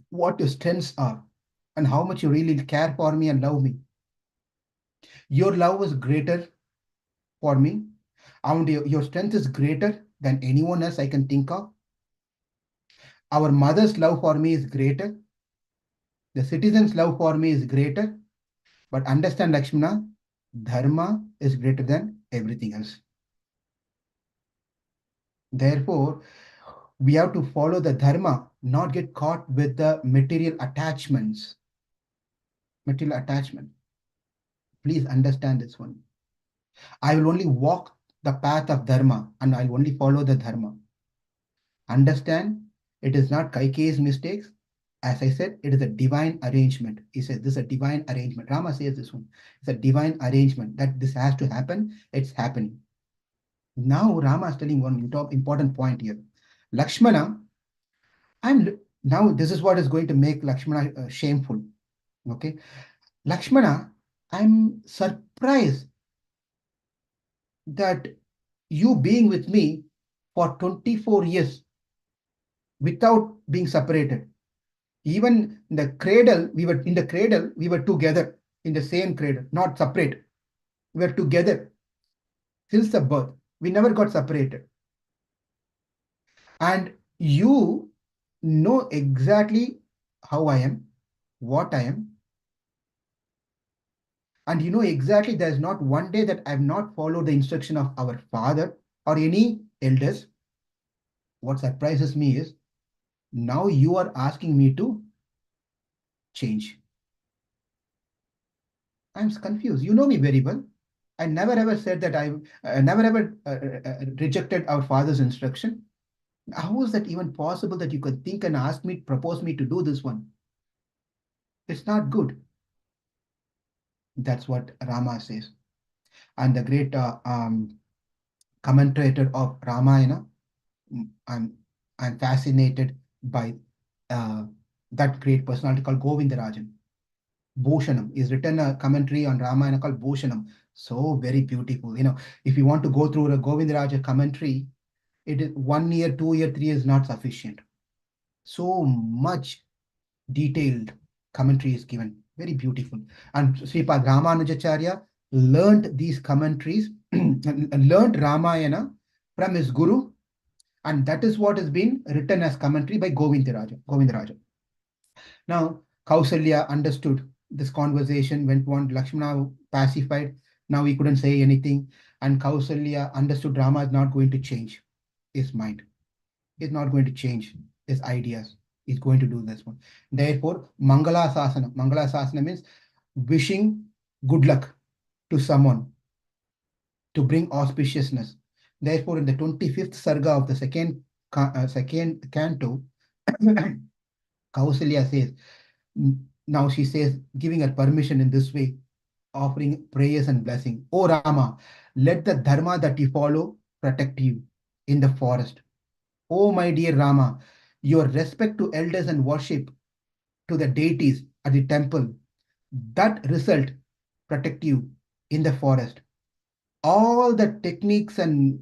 what your strengths are and how much you really care for me and love me. Your love is greater for me, and your strength is greater than anyone else I can think of. Our mother's love for me is greater. The citizens' love for me is greater. But understand, Lakshmana, dharma is greater than everything else. Therefore, we have to follow the dharma, not get caught with the material attachments. Material attachment. Please understand this one. I will only walk the path of dharma and I'll only follow the dharma. Understand, it is not Kaikeyi's mistakes. As I said, it is a divine arrangement. He says this is a divine arrangement. Rama says this one. It's a divine arrangement that this has to happen. It's happening. Now Rama is telling one important point here. Lakshmana, now this is what is going to make Lakshmana shameful. Okay. Lakshmana, I'm surprised that you being with me for 24 years without being separated. Even in the cradle, we were together in the same cradle, not separate. We were together since the birth. We never got separated. And you know exactly how I am, what I am, and you know exactly there's not one day that I've not followed the instruction of our father or any elders. What surprises me is now you are asking me to change. I'm confused. You know me very well. I never ever said that I never ever rejected our father's instruction. How is that even possible that you could think and ask me, propose me to do this one? It's not good. That's what Rama says. And the great commentator of Ramayana, mm, I'm I'm fascinated by uh, that great personality called Govindarajan. Bhushanam is written a commentary on Ramayana called Bhushanam. So very beautiful. If you want to go through a Govindaraja commentary, it is 1 year, 2 year, 3 years is not sufficient. So much detailed commentary is given. Very beautiful. And Sripad Ramanujacharya learned these commentaries, learned Ramayana from his guru, and that is what has been written as commentary by Govindaraja. Now, Kausalya understood this conversation, went on, Lakshmana pacified. Now he couldn't say anything. And Kausalya understood Rama is not going to change his mind. He's not going to change his ideas. He's going to do this one. Therefore, Mangala Sasana. Mangala Sasana means wishing good luck to someone to bring auspiciousness. Therefore, in the 25th sarga of the second canto, Kausalya says, now she says, giving her permission in this way, offering prayers and blessing. O Rama, let the dharma that you follow protect you in the forest. O my dear Rama, your respect to elders and worship to the deities at the temple, that result protect you in the forest. All the techniques and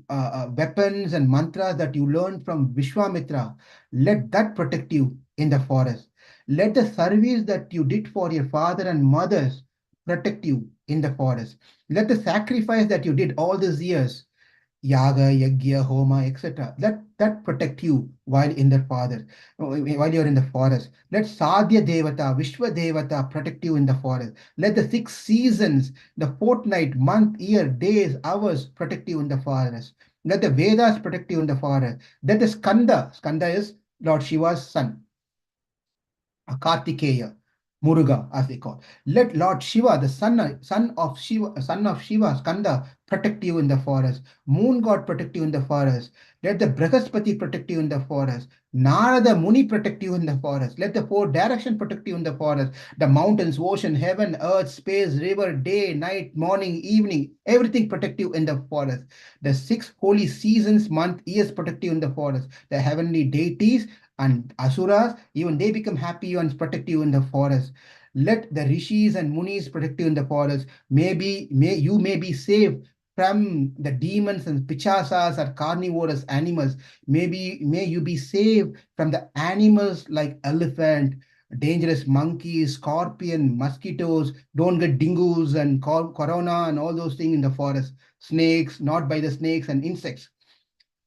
weapons and mantras that you learned from Vishwamitra, let that protect you in the forest. Let the service that you did for your father and mothers protect you in the forest. Let the sacrifice that you did all these years, yaga, yagya, homa, etc. Let that protect you while in the forest, while you're in the forest. Let Sadhya Devata, Vishwa Devata protect you in the forest. Let the 6 seasons, the fortnight, month, year, days, hours protect you in the forest. Let the Vedas protect you in the forest. Let the Skanda is Lord Shiva's son, Kartikeya, Muruga, as they call. Let Lord Shiva, the son of Shiva, Skanda, protect you in the forest. Moon god protect you in the forest. Let the Brihaspati protect you in the forest. Narada Muni protect you in the forest. Let the four direction protect you in the forest. The mountains, ocean, heaven, earth, space, river, day, night, morning, evening, everything protect you in the forest. The six holy seasons, month, years protect you in the forest. The heavenly deities and asuras, even they become happy and protect you in the forest. Let the rishis and munis protect you in the forest. Maybe you may be saved from the demons and pichasas or carnivorous animals. Maybe may you be saved from the animals like elephant, dangerous monkeys, scorpion, mosquitoes. Don't get dingoes and corona and all those things in the forest. Snakes, not by the snakes and insects.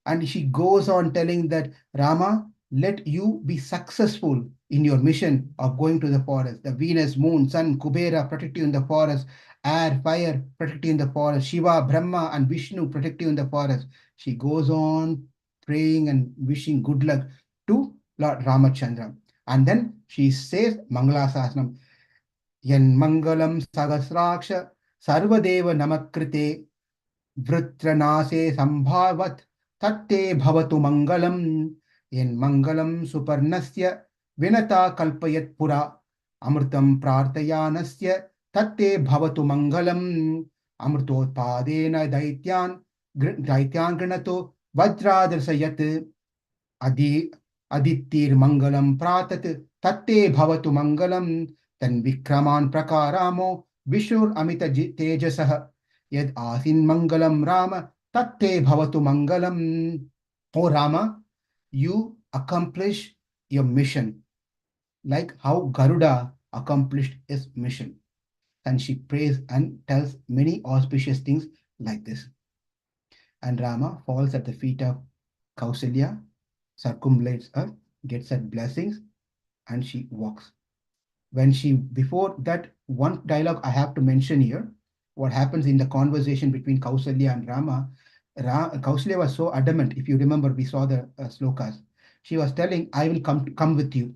And she goes on telling that Rama, let you be successful in your mission of going to the forest. The Venus, Moon, Sun, Kubera protect you in the forest. Air, fire protect you in the forest. Shiva, Brahma, and Vishnu protect you in the forest. She goes on praying and wishing good luck to Lord Ramachandra. And then she says Mangala Sasnam. Yan Mangalam Sagasraksha Sarvadeva Namakrite Vritranase Sambhavat Tatte Bhavatu Mangalam in Mangalam Suparnasya Vinata Kalpayat Pura Amritam Prarthayanasya Tatte Bhavatu Mangalam Amrtotpadena Daityan Grinato Vajradrasayat Adi Adittir Mangalam Pratat Tatte Bhavatu Mangalam Tan Vikraman Prakaramo Vishur Amita Tejasah Yad Asin Mangalam Rama Tatte Bhavatu Mangalam. O Rama, you accomplish your mission like how Garuda accomplished his mission. And she prays and tells many auspicious things like this. And Rama falls at the feet of Kausalya, circumambulates her, gets her blessings, and she walks. Before that, one dialogue I have to mention here, what happens in the conversation between Kausalya and Rama. Kausalya was so adamant, if you remember, we saw the slokas. She was telling, I will come with you.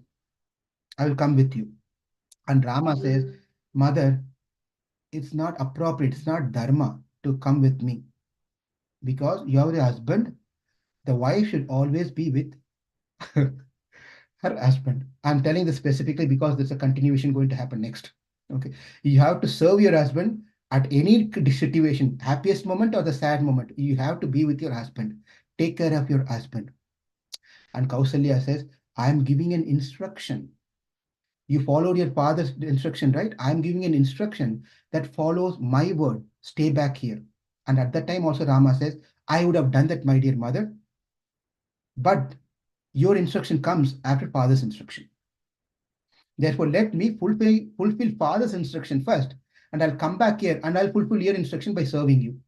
I will come with you. And Rama says, Mother, it's not appropriate, it's not dharma to come with me because you are the husband. The wife should always be with her husband. I'm telling this specifically because there's a continuation going to happen next. Okay. You have to serve your husband at any situation, happiest moment or the sad moment. You have to be with your husband. Take care of your husband. And Kausalya says, I'm giving an instruction. You followed your father's instruction, right? I'm giving an instruction that follows my word. Stay back here. And at that time also Rama says, I would have done that, my dear mother. But your instruction comes after father's instruction. Therefore, let me fulfill father's instruction first, and I'll come back here and I'll fulfill your instruction by serving you.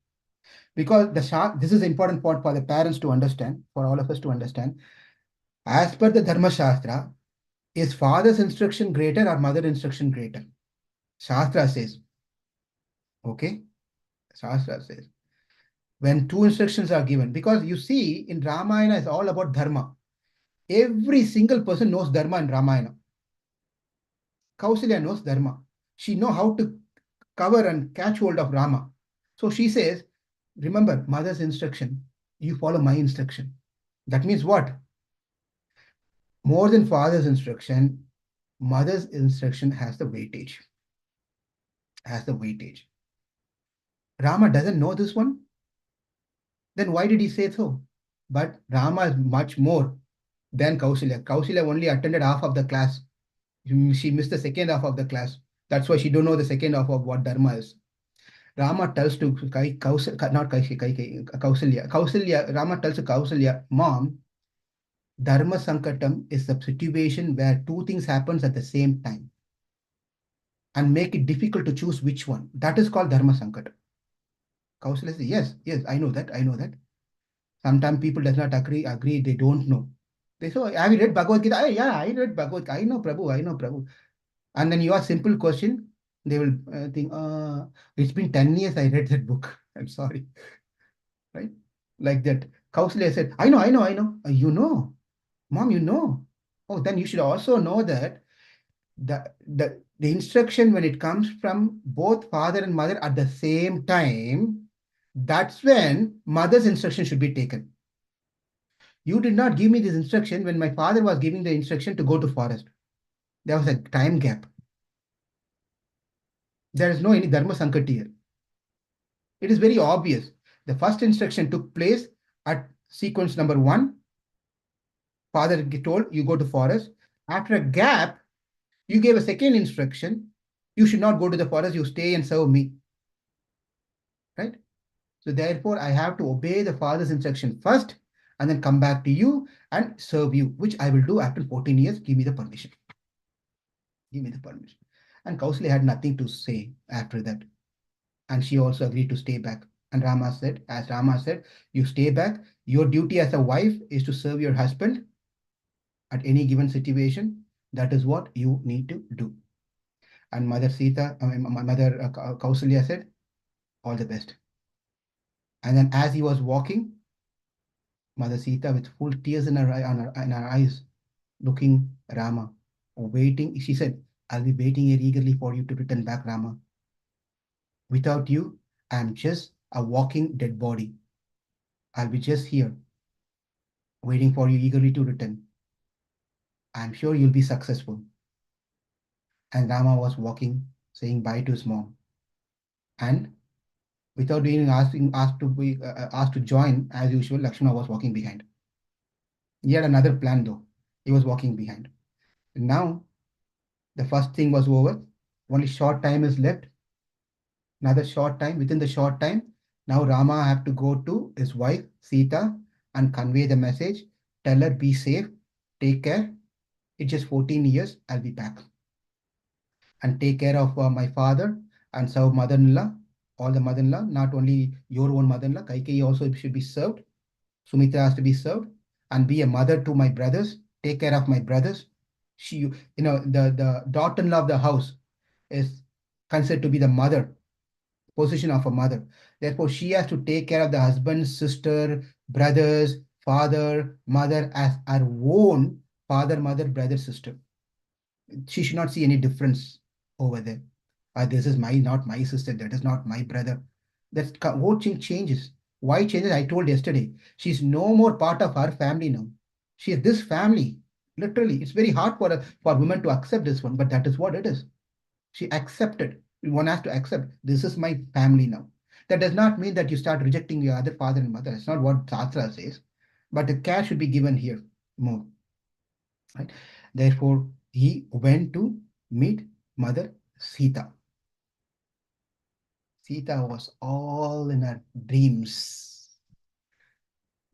Because this is important part for the parents to understand, for all of us to understand. As per the Dharma Shastra, is father's instruction greater or mother instruction greater? Shastra says, okay? Shastra says, when two instructions are given, because you see, in Ramayana, it's all about dharma. Every single person knows dharma in Ramayana. Kausalya knows dharma. She knows how to cover and catch hold of Rama. So she says, remember, mother's instruction, you follow my instruction. That means what? More than father's instruction, mother's instruction has the weightage. Has the weightage. Rama doesn't know this one. Then why did he say so? But Rama is much more than Kausalya. Kausalya only attended half of the class. She missed the second half of the class. That's why she don't know the second half of what dharma is. Rama tells to Kausalya, Rama tells to Kausalya, Mom, Dharma Sankatam is the situation where two things happens at the same time and make it difficult to choose which one. That is called Dharma Sankata. Kausalya says, yes, I know that. Sometimes people does not agree, they don't know. They say, have you read Bhagavad Gita? Yeah, I read Bhagavad Gita. I know Prabhu. And then your simple question, they will think, it's been 10 years I read that book. I'm sorry. Right? Like that. Kausalya said, I know. You know. Mom, you know. Oh, then you should also know that the instruction when it comes from both father and mother at the same time, That's when mother's instruction should be taken. You did not give me this instruction when my father was giving the instruction to go to forest. There was a time gap. There is no any dharma sankati here. It is very obvious. The first instruction took place at sequence number 1. Father told you go to forest. After a gap, you gave a second instruction. You should not go to the forest. You stay and serve me. Right? So therefore, I have to obey the father's instruction first and then come back to you and serve you, which I will do after 14 years. Give me the permission. Give me the permission. And Kausalya had nothing to say after that. And she also agreed to stay back. And Rama said, as Rama said, you stay back. Your duty as a wife is to serve your husband at any given situation. That is what you need to do. And Mother Sita, my mother Kausalya said, all the best. And then as he was walking, Mother Sita, with full tears in in her eyes, looking Rama, waiting. She said, I'll be waiting here eagerly for you to return back, Rama. Without you, I'm just a walking dead body. I'll be just here, waiting for you eagerly to return. I'm sure you'll be successful. And Rama was walking, saying bye to his mom. And without being asked to join, as usual, Laxmana was walking behind. He had another plan though. He was walking behind. And now the first thing was over. Only short time is left. Another short time. Within the short time, now Rama have to go to his wife Sita and convey the message. Tell her be safe, take care. It's just 14 years. I'll be back. And take care of my father and serve mother-in-law, all the mother-in-law, not only your own mother-in-law. Kaikeyi also should be served. Sumitra has to be served, and be a mother to my brothers. Take care of my brothers. The daughter-in-law of the house is considered to be the mother, position of a mother. Therefore, she has to take care of the husband, sister, brothers, father, mother as her own father, mother, brother, sister. She should not see any difference over there. This is my not my sister. That is not my brother. That's what changes. Why changes? I told yesterday. She's no more part of our family now. She is this family. Literally, it's very hard for women to accept this one, but that is what it is. She accepted. One has to accept. This is my family now. That does not mean that you start rejecting your other father and mother. It's not what Shastra says. But the care should be given here more. Right? Therefore, he went to meet Mother Sita. Sita was all in her dreams.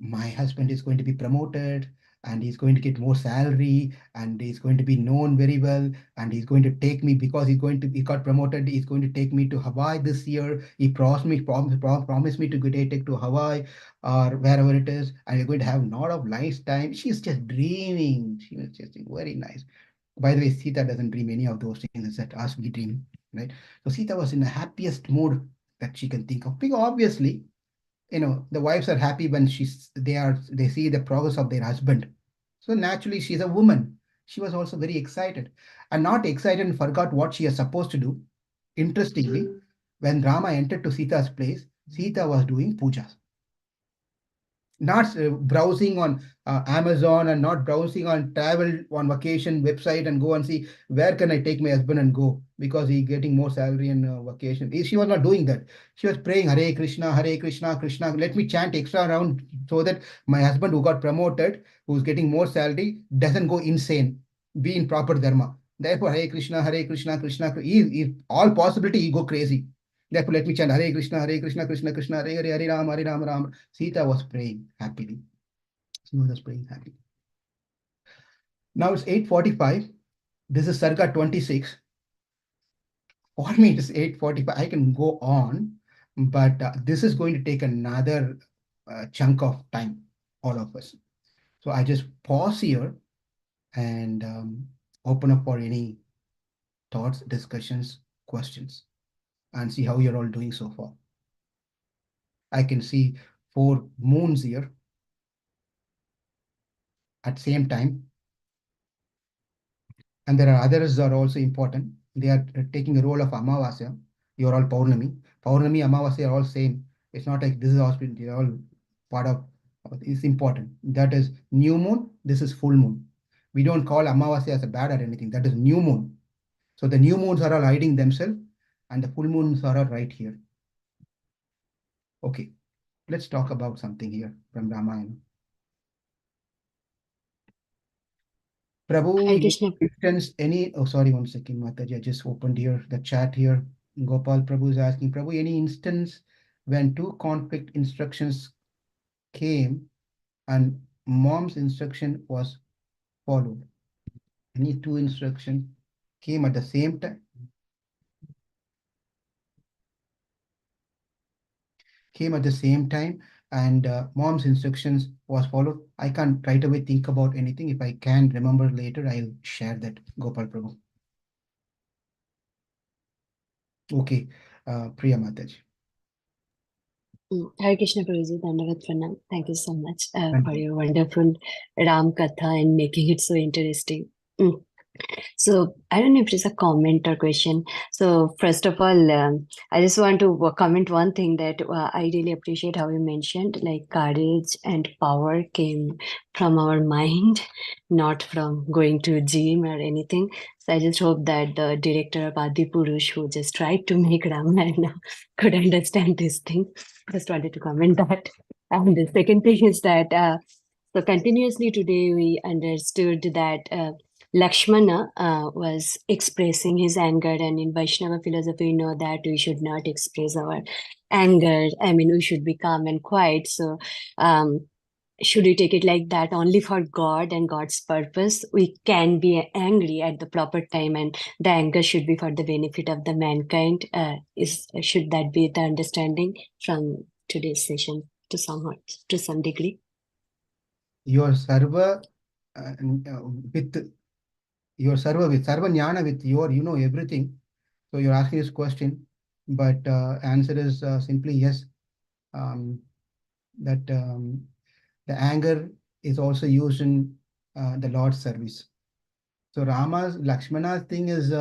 My husband is going to be promoted and he's going to get more salary and he's going to be known very well and he's going to take me because he got promoted. He's going to take me to Hawaii this year. He promised me to take to Hawaii or wherever it is, and we're going to have a lot of nice time. She's just dreaming. She was just very nice. By the way, Sita doesn't dream any of those things that us we dream, right? So Sita was in the happiest mood that she can think of. Because obviously, the wives are happy when they see the progress of their husband. So naturally, she's a woman. She was also very excited, and not excited and forgot what she is supposed to do. Interestingly, when Rama entered to Sita's place, Sita was doing pujas, not browsing on Amazon and not browsing on travel on vacation website and go and see where can I take my husband and go because he's getting more salary and vacation. She was not doing that. She was praying Hare Krishna, Krishna. Let me chant extra round so that my husband who got promoted, who's getting more salary, doesn't go insane. Be in proper dharma. Therefore, Hare Krishna, Krishna. All possibility, he go crazy. Therefore, let me chant Hare Krishna, Krishna Krishna, Hare Ram, Hare Ram, Ram. Sita was praying happily. She was praying happily. Now it's 8:45. This is Sarga 26. For me, it is 8:45. I can go on, but this is going to take another chunk of time, all of us. So I just pause here and open up for any thoughts, discussions, questions, and see how you're all doing so far. I can see 4 moons here at same time. And there are others that are also important. They are taking the role of Amavasya. You're all Paurnami. Paurnami, Amavasya are all same. It's not like this is hospital, they're all part of, it's important. That is new moon, this is full moon. We don't call Amavasya as a bad or anything. That is new moon. So the new moons are all hiding themselves and the full moons are all right here. Okay, let's talk about something here from Ramayana. Prabhu, Hare you Krishna. instance any, oh, sorry, one second, Mataji, I just opened here the chat here. Gopal Prabhu is asking, Prabhu, any instance when two conflict instructions came and mom's instruction was followed? Any two instructions came at the same time? Came at the same time and mom's instructions was followed. I can't right away think about anything. If I can remember later, I'll share that, Gopal Prabhu. Okay, Priya Mataji. Hare Krishna Prabhuji, Dandavat Pranam. Thank you so much Thank for you. your wonderful Ram Katha and making it so interesting. Mm. So I don't know if it's a comment or question. So first of all, I just want to comment one thing that I really appreciate how you mentioned, like courage and power came from our mind, not from going to gym or anything. So I just hope that the director of Adi Purush, who just tried to make Ramayana, could understand this thing. Just wanted to comment that. And the second thing is that so continuously today we understood that. Lakshmana was expressing his anger, and in Vaishnava philosophy, we know that we should not express our anger. I mean, we should be calm and quiet. So, should we take it like that only for God and God's purpose? We can be angry at the proper time, and the anger should be for the benefit of the mankind. Should that be the understanding from today's session to some degree? Your server with your server with Sarva Jnana with your, you know everything. So you're asking this question, but answer is simply yes. Um, that the anger is also used in the Lord's service. So Rama's Lakshmana's thing is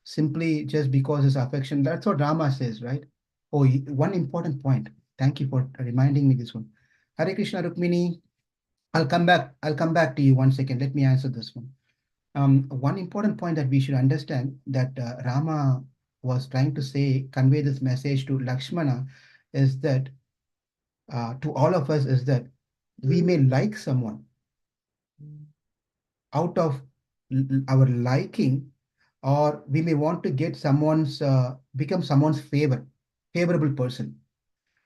simply just because his affection. That's what Rama says, right? Oh, one important point. Thank you for reminding me this one. Hare Krishna Rukmini. I'll come back. I'll come back to you 1 second. Let me answer this one. One important point that we should understand that Rama was trying to say, convey this message to Lakshmana, is that to all of us is that we may like someone out of our liking, or we may want to get someone's become someone's favorable person.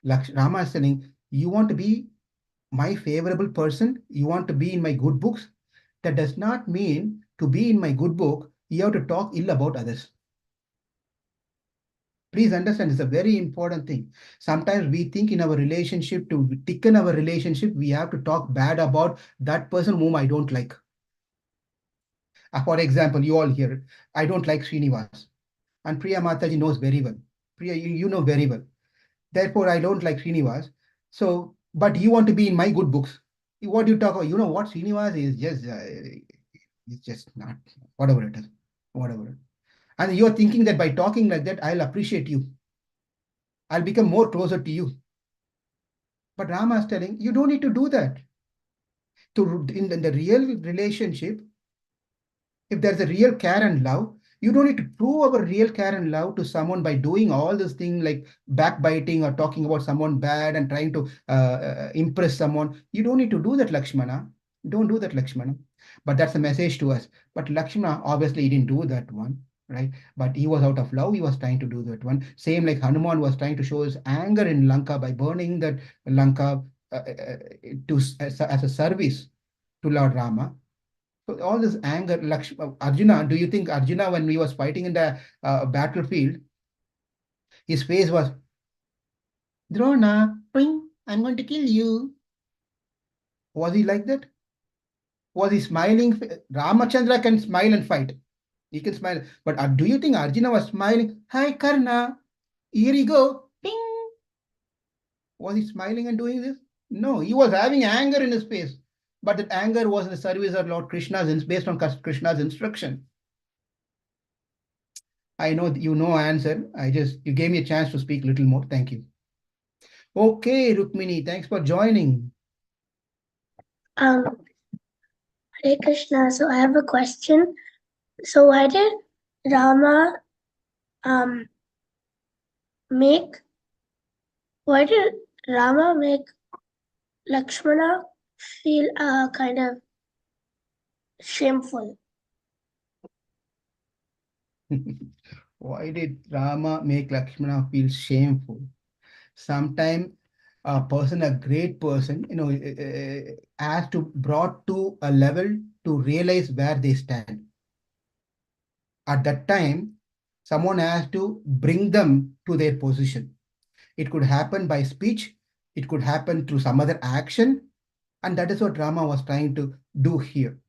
Rama is saying, you want to be my favorable person, you want to be in my good books. That does not mean to be in my good book, you have to talk ill about others. Please understand, it's a very important thing. Sometimes we think in our relationship, to thicken our relationship, we have to talk bad about that person whom I don't like. For example, you all here, I don't like Srinivas. And Priya Mataji knows very well. Priya, you know very well. Therefore, I don't like Srinivas. So, but you want to be in my good books. What do you talk about? You know what Srinivas is just, it's just not, whatever it is, whatever. And you're thinking that by talking like that, I'll appreciate you. I'll become more closer to you. But Rama is telling, you don't need to do that. In the real relationship, if there's a real care and love, you don't need to prove our real care and love to someone by doing all this thing like backbiting or talking about someone bad and trying to impress someone. You don't need to do that, Lakshmana. Don't do that, Lakshmana. But that's a message to us. But Lakshmana obviously he didn't do that one, right? But he was out of love. He was trying to do that one. Same like Hanuman was trying to show his anger in Lanka by burning that Lanka as a service to Lord Rama. So all this anger, Arjuna, do you think Arjuna, when he was fighting in the battlefield, his face was, Drona, ping, I'm going to kill you. Was he like that? Was he smiling? Ramachandra can smile and fight. He can smile. But do you think Arjuna was smiling? Hi, Karna. Here you go. Ping. Was he smiling and doing this? No, he was having anger in his face. But that anger was in the service of Lord Krishna's, based on Krishna's instruction. I know you know answer. You gave me a chance to speak a little more. Thank you. Okay, Rukmini, thanks for joining. Hare Krishna. So I have a question. So why did Rama make why did Rama make Lakshmana feel kind of shameful? Why did Rama make Lakshmana feel shameful? Sometimes a person, a great person, has to brought to a level to realize where they stand. At that time, someone has to bring them to their position. It could happen by speech, it could happen through some other action, and that is what Rama was trying to do here.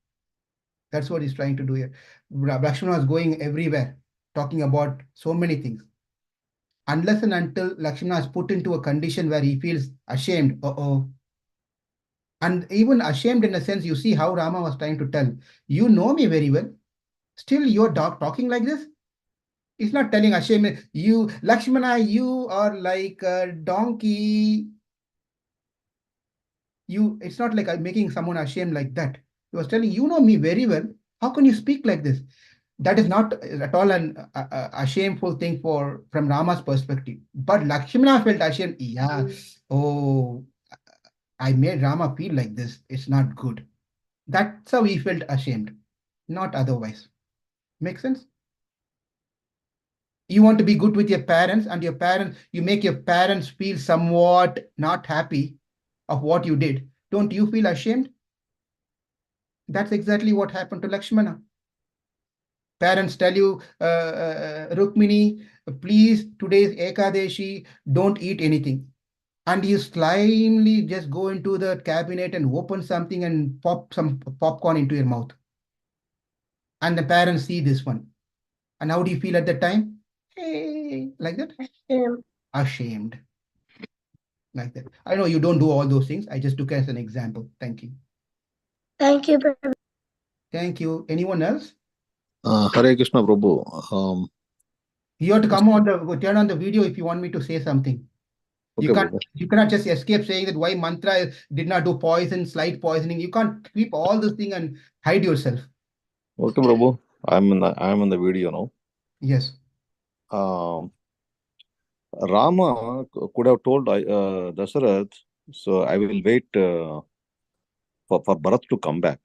That's what he's trying to do here. Lakshmana was going everywhere, talking about so many things. Unless and until Lakshmana is put into a condition where he feels ashamed, and even ashamed in a sense, you see how Rama was trying to tell, you know me very well. Still, you're talking like this? He's not telling ashamed, you, Lakshmana, you are like a donkey. It's not like I'm making someone ashamed like that. He was telling, you know me very well. How can you speak like this? That is not at all a shameful thing from Rama's perspective. But Lakshmana felt ashamed. Yeah, oh, I made Rama feel like this. It's not good. That's how he felt ashamed, not otherwise. Make sense? You want to be good with your parents, and you make your parents feel somewhat not happy of what you did. Don't you feel ashamed? That's exactly what happened to Lakshmana. Parents tell you, Rukmini, please, today's Ekadeshi, don't eat anything. And you slyly just go into the cabinet and open something and pop some popcorn into your mouth. And the parents see this one. And how do you feel at the time? Hey, like that? Ashamed. Like that. I know you don't do all those things. I just took it as an example. Thank you. Thank you. Thank you. Anyone else? Hare Krishna Prabhu. You have to turn on the video if you want me to say something. Okay, you cannot just escape saying that why mantra did not do poison, slight poisoning. You can't keep all this thing and hide yourself. Okay, Prabhu. I'm in the video now. Yes. Rama could have told Dasarath, so I will wait for Bharat to come back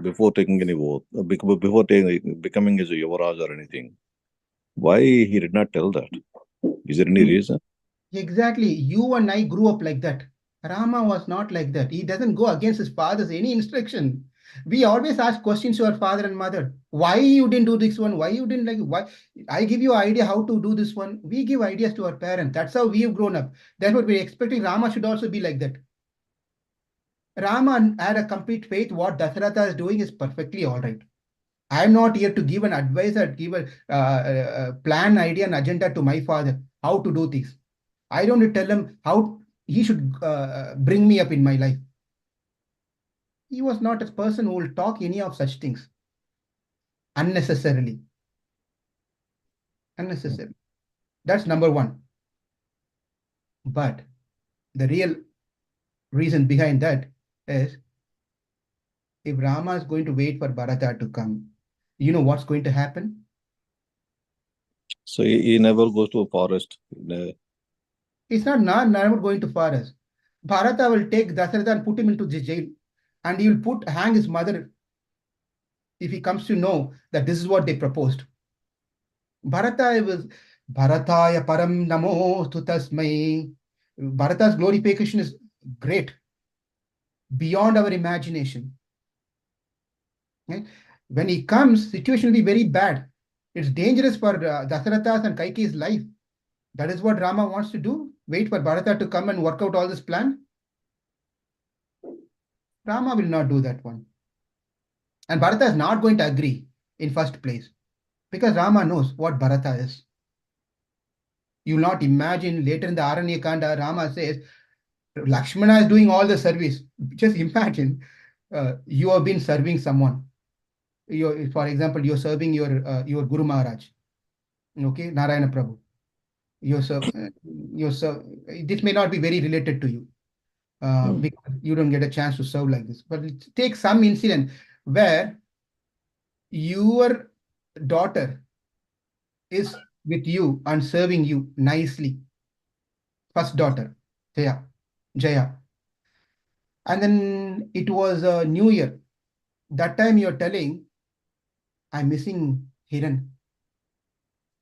before taking any vote, before becoming his Yuvaraj or anything. Why he did not tell that? Is there any reason? Exactly. You and I grew up like that. Rama was not like that. He doesn't go against his father's any instruction. We always ask questions to our father and mother. Why you didn't do this one? Why you didn't like why? I give you idea how to do this one. We give ideas to our parents. That's how we've grown up. That's what we're expecting. Rama should also be like that. Rama had a complete faith. What Dasharatha is doing is perfectly all right. I'm not here to give an advice or give a plan, idea, and agenda to my father how to do things. I don't tell him how he should bring me up in my life. He was not a person who will talk any of such things unnecessarily. Unnecessary. That's number one. But the real reason behind that is if Rama is going to wait for Bharata to come, you know what's going to happen? So he never goes to a forest. He's not never going to forest. Bharata will take Dasharatha and put him into the jail, and he will hang his mother if he comes to know that this is what they proposed. Bharataya param namo tutasmai. Bharata's glorification is great, beyond our imagination. Okay? When he comes, situation will be very bad. It's dangerous for Dasharatha's and Kaikeyi's life. That is what Rama wants to do. Wait for Bharata to come and work out all this plan. Rama will not do that one. And Bharata is not going to agree in first place because Rama knows what Bharata is. You will not imagine later in the Aranyakanda, Rama says, Lakshmana is doing all the service. Just imagine you have been serving someone. For example, you're serving your Guru Maharaj, okay, Narayana Prabhu. this may not be very related to you, because you don't get a chance to serve like this. But take some incident where your daughter is with you and serving you nicely. First daughter, Jaya. And then it was a New Year. That time you're telling, I'm missing Hiran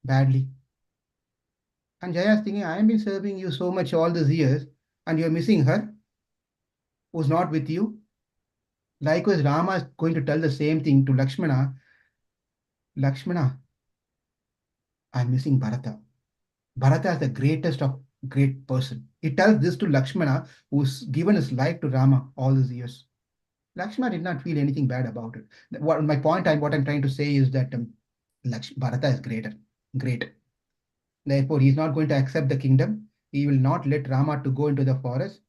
badly. And Jaya is thinking, I have been serving you so much all these years, and you're missing her, who's not with you. Likewise, Rama is going to tell the same thing to Lakshmana. Lakshmana, I'm missing Bharata. Bharata is the greatest of great person. He tells this to Lakshmana, who's given his life to Rama all these years. Lakshmana did not feel anything bad about it. What I'm trying to say is that Bharata is great. Therefore, he is not going to accept the kingdom. He will not let Rama to go into the forest.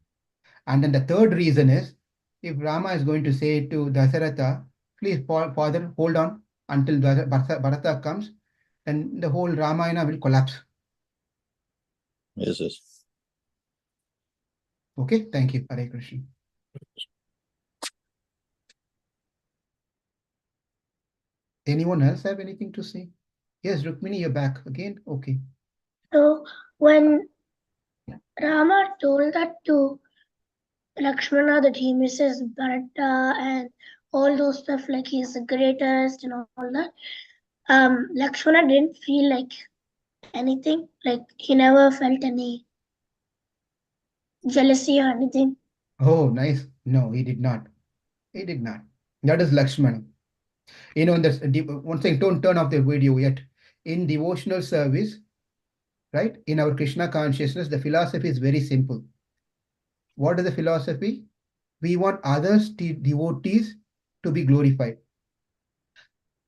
And then the third reason is, if Rama is going to say to Dasaratha, please, father, hold on until Bharata comes, then the whole Ramayana will collapse. Yes, yes. Okay, thank you. Hare Krishna. Anyone else have anything to say? Yes, Rukmini, you're back again. Okay. So when Rama told that to Lakshmana that he misses Bharata and all those stuff, like he's the greatest and all that, Lakshmana didn't feel like anything, like he never felt any jealousy or anything. Oh, nice. No, he did not. He did not. That is Lakshmana. In this, one thing, don't turn off the video yet. In devotional service, right? In our Krishna consciousness, the philosophy is very simple. What is the philosophy? We want others, devotees, to be glorified.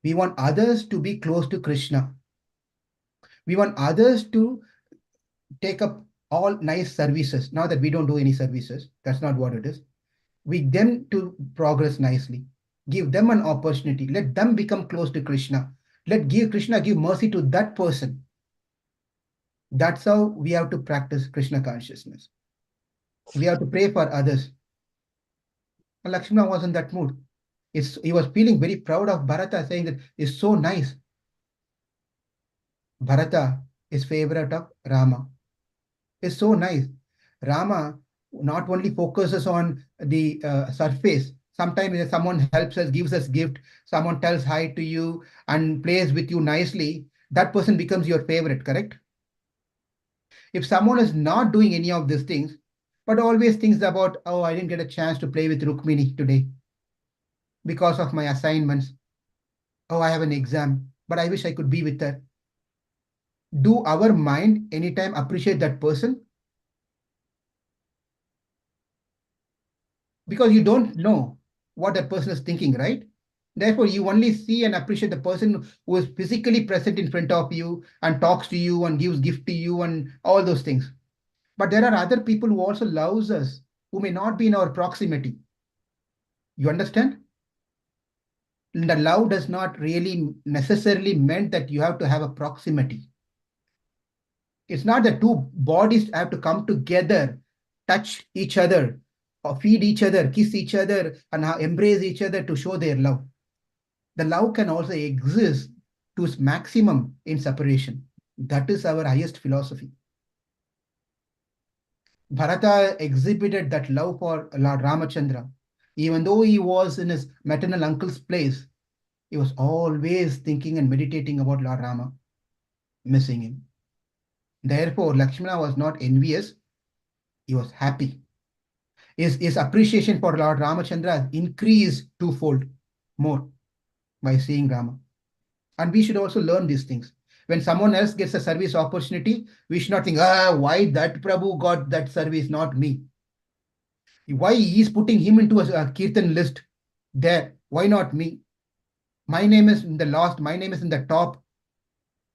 We want others to be close to Krishna. We want others to take up all nice services. Not that we don't do any services. That's not what it is. We them to progress nicely. Give them an opportunity. Let them become close to Krishna. Krishna give mercy to that person. That's how we have to practice Krishna consciousness. We have to pray for others. And Lakshmana was in that mood. He was feeling very proud of Bharata, saying that it's so nice. Bharata is favorite of Rama. It's so nice. Rama not only focuses on the surface. Sometimes if someone helps us, gives us gift, someone tells hi to you and plays with you nicely, that person becomes your favorite, correct? If someone is not doing any of these things, but always thinks about, oh, I didn't get a chance to play with Rukmini today because of my assignments. Oh, I have an exam, but I wish I could be with her. Do our mind anytime appreciate that person? Because you don't know what that person is thinking, right? Therefore, you only see and appreciate the person who is physically present in front of you and talks to you and gives gift to you and all those things. But there are other people who also loves us, who may not be in our proximity. You understand? The love does not really necessarily meant that you have to have a proximity. It's not that two bodies have to come together, touch each other, or feed each other, kiss each other, and embrace each other to show their love. The love can also exist to its maximum in separation. That is our highest philosophy. Bharata exhibited that love for Lord Ramachandra. Even though he was in his maternal uncle's place, he was always thinking and meditating about Lord Rama, missing him. Therefore, Lakshmana was not envious, he was happy. His appreciation for Lord Ramachandra increased twofold more by seeing Rama. And we should also learn these things. When someone else gets a service opportunity, we should not think, why that Prabhu got that service, not me. Why he's putting him into a Kirtan list there? Why not me? My name is in the last, my name is in the top.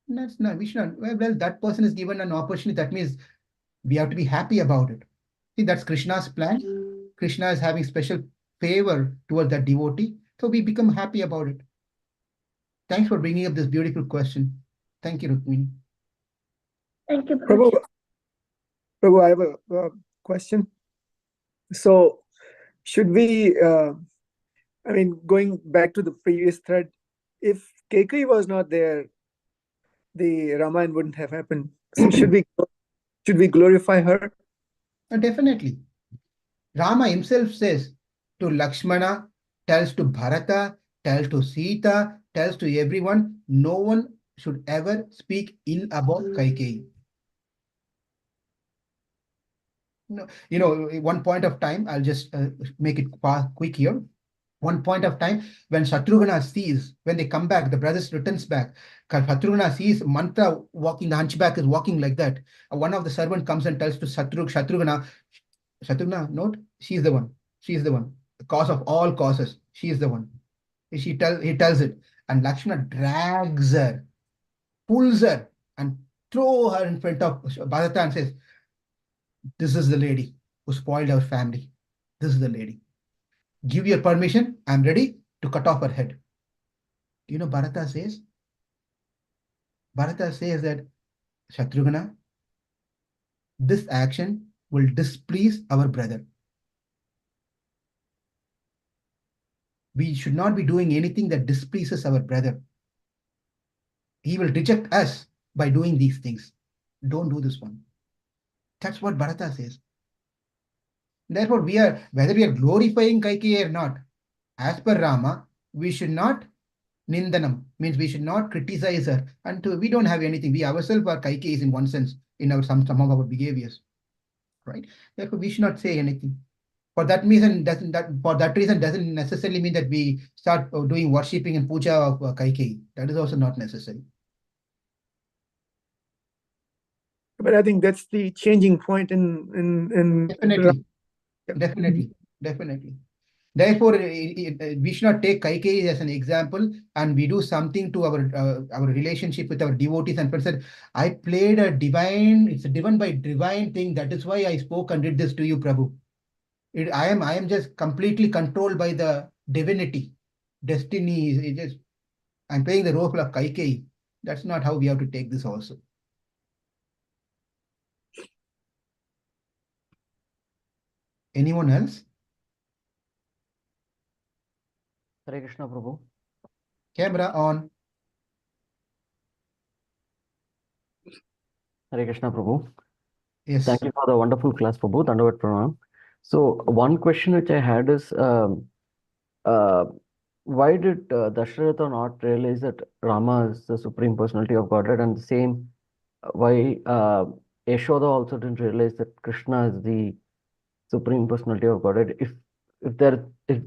That's not, we should not, well, that person is given an opportunity. That means we have to be happy about it. See, that's Krishna's plan. Krishna is having special favor towards that devotee. So we become happy about it. Thanks for bringing up this beautiful question. Thank you, Rukmini. Thank you, Prabhu, Prabhu. Prabhu, I have a question. So, should we, I mean, going back to the previous thread, if Keikei was not there, the Ramayana wouldn't have happened. So, should we glorify her? Definitely. Rama himself says to Lakshmana, tells to Bharata, tells to Sita, tells to everyone, no one should ever speak ill about Kaikeyi. No, one point of time, I'll just make it quick here. One point of time, when Shatrugna sees, when they come back, the brothers returns back. Shatrugna sees Mantra walking, the hunchback is walking like that. One of the servant comes and tells to Shatrugna, note, she's the one. She's the one. The cause of all causes. She is the one. He tells it. And Lakshmana drags her, pulls her, and throw her in front of Bharata and says, this is the lady who spoiled our family. This is the lady. Give your permission. I'm ready to cut off her head. You know, Bharata says that Shatrugna, this action will displease our brother. We should not be doing anything that displeases our brother. He will reject us by doing these things. Don't do this one. That's what Bharata says. Therefore, whether we are glorifying Kaikeyi or not, as per Rama, we should not nindanam, means we should not criticize her. And we don't have anything. We ourselves are Kaikeyis in one sense, in some of our behaviors, right? Therefore, we should not say anything. For that reason, doesn't necessarily mean that we start doing worshipping and puja of Kaikeyi. That is also not necessary. But I think that's the changing point in Definitely. Therefore, we should not take Kaikeyi as an example, and we do something to our relationship with our devotees and friends. Said, I played it's a divine by divine thing. That is why I spoke and did this to you, Prabhu. I am just completely controlled by the divinity, destiny. I'm playing the role of Kaikeyi. That's not how we have to take this also. Anyone else? Hare Krishna, Prabhu. Camera on. Hare Krishna, Prabhu. Yes. Thank you for the wonderful class, Prabhu. Dandavat Pranam. So, one question which I had is, why did Dasharatha not realize that Rama is the Supreme Personality of Godhead, and the same, why Yashoda also didn't realize that Krishna is the Supreme Personality of Godhead? If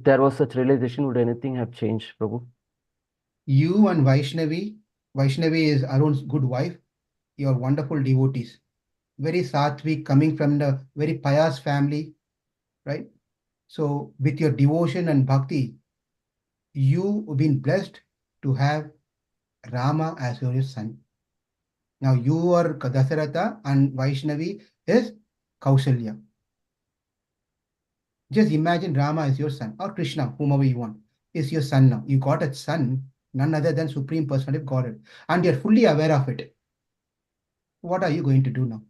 there was such realization, would anything have changed, Prabhu? You and Vaishnavi is Arun's good wife. You are wonderful devotees. Very sattvic, coming from the very pious family, right? So with your devotion and bhakti, you've been blessed to have Rama as your son. Now you are Dasharatha and Vaishnavi is Kausalya. Just imagine Rama as your son, or Krishna, whomever you want, is your son now. You got a son, none other than Supreme Personality of Godhead, and you're fully aware of it. What are you going to do now?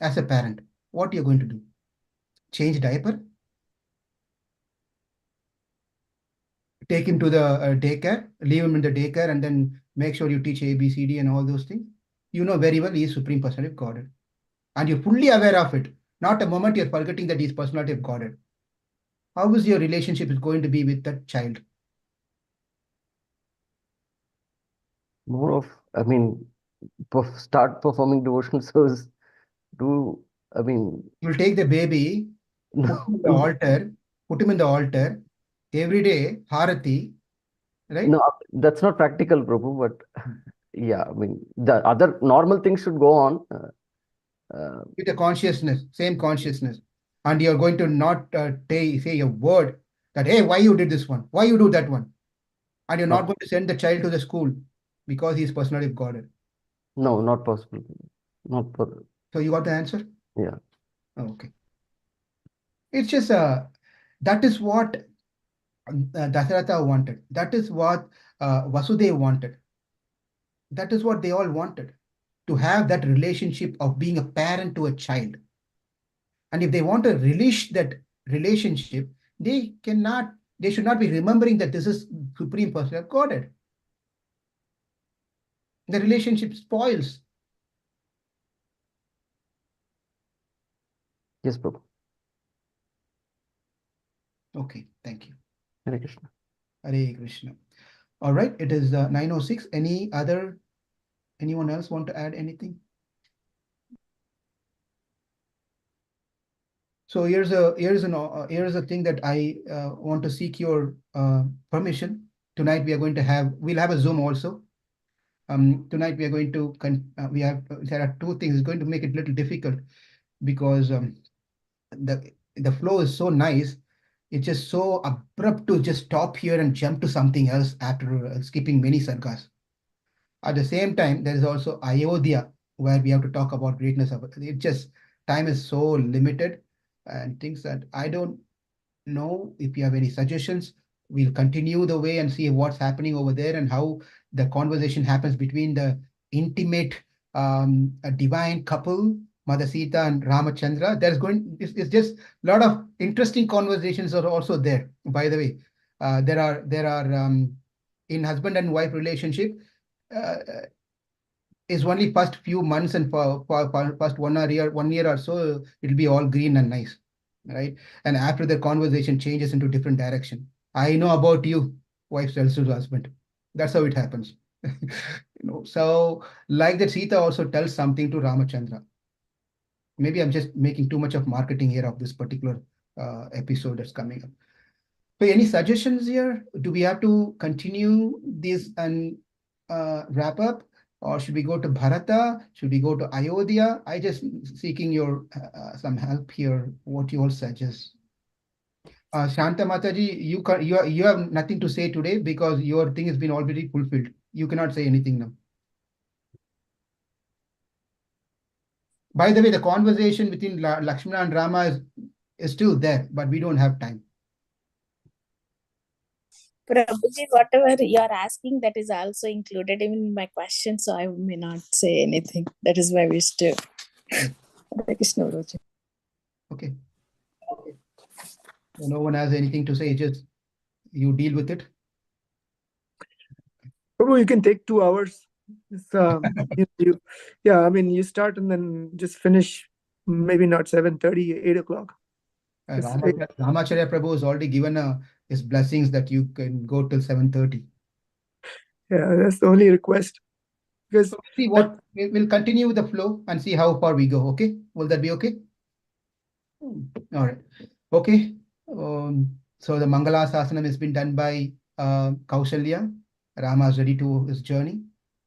As a parent, what you're going to do? Change diaper? Take him to the daycare, leave him in the daycare, and then make sure you teach A, B, C, D, and all those things? You know very well he is Supreme Personality of Godhead. And you're fully aware of it. Not a moment you're forgetting that he is Personality of Godhead. How is your relationship is going to be with that child? More of, I mean, start performing devotional service. You'll take the baby, put him in the No, altar, every day, Harati, right? no, that's not practical, Prabhu, but yeah, I mean, the other normal things should go on. With a consciousness, same consciousness. And you're going to not say a word that, hey, why you did this one? Why you do that one? And you're not Not, going to send the child to the school because he's Personality of Godhead. no, not possible. Not for, So you got the answer? yeah. Okay. It's just that is what Dasharatha wanted. That is what Vasudeva wanted. That is what they all wanted. to have that relationship of being a parent to a child. And if they want to relish that relationship, they should not be remembering that this is Supreme Personality of Godhead. The relationship spoils. Yes, Prabhu. Okay, thank you. Hare Krishna. Hare Krishna. All right, it is 9:06. Anyone else want to add anything? So here's a thing that I want to seek your permission. Tonight we'll have a Zoom also. Tonight we are going to there are two things. It's going to make it a little difficult because the flow is so nice. It's just so abrupt to just stop here and jump to something else after skipping many sargas. At the same time, there is also Ayodhya, where we have to talk about greatness of it. Just time is so limited and things that I don't know. If you have any suggestions, we'll continue the way and see what's happening over there and how the conversation happens between the intimate a divine couple, Mother Sita and Ramachandra. It's just a lot of interesting conversations are also there. By the way, there are in husband and wife relationship, is only first few months, and for first 1 year or so, it'll be all green and nice, right? And after the conversation changes into different direction. I know about you, wife tells to the husband. That's how it happens. So like that, Sita also tells something to Ramachandra. Maybe I'm just making too much of marketing here of this particular episode that's coming up. So any suggestions here? Do we have to continue this and wrap up? Or should we go to Bharata? Should we go to Ayodhya? I just seeking your some help here. What you all suggest? Shanta Mataji, you have nothing to say today because your thing has been already fulfilled. You cannot say anything now. By the way, the conversation between Laxmana and Rama is still there, but we don't have time. Prabhuji, whatever you're asking, that is also included in my question, so I may not say anything. That is my wish too. Okay. No one has anything to say, just you deal with it. Prabhu, you can take 2 hours. It's, yeah, I mean, you start and then just finish, maybe not 7:30, 8 o'clock. Ramacharya Prabhu has already given his blessings that you can go till 7:30. Yeah, that's the only request. Because see what we'll continue with the flow and see how far we go. Okay, will that be okay? All right. Okay. So the Mangala Sasanam has been done by Kausalya. Rama is ready to his journey,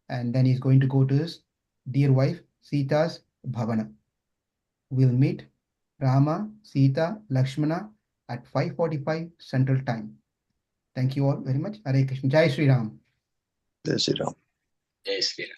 and then he's going to go to his dear wife Sita's Bhavana. We'll meet Rama, Sita, Lakshmana at 5:45 Central Time. Thank you all very much. Hare Krishna. Jai Sri Ram. Jai Sri Ram. Jai Sri Ram.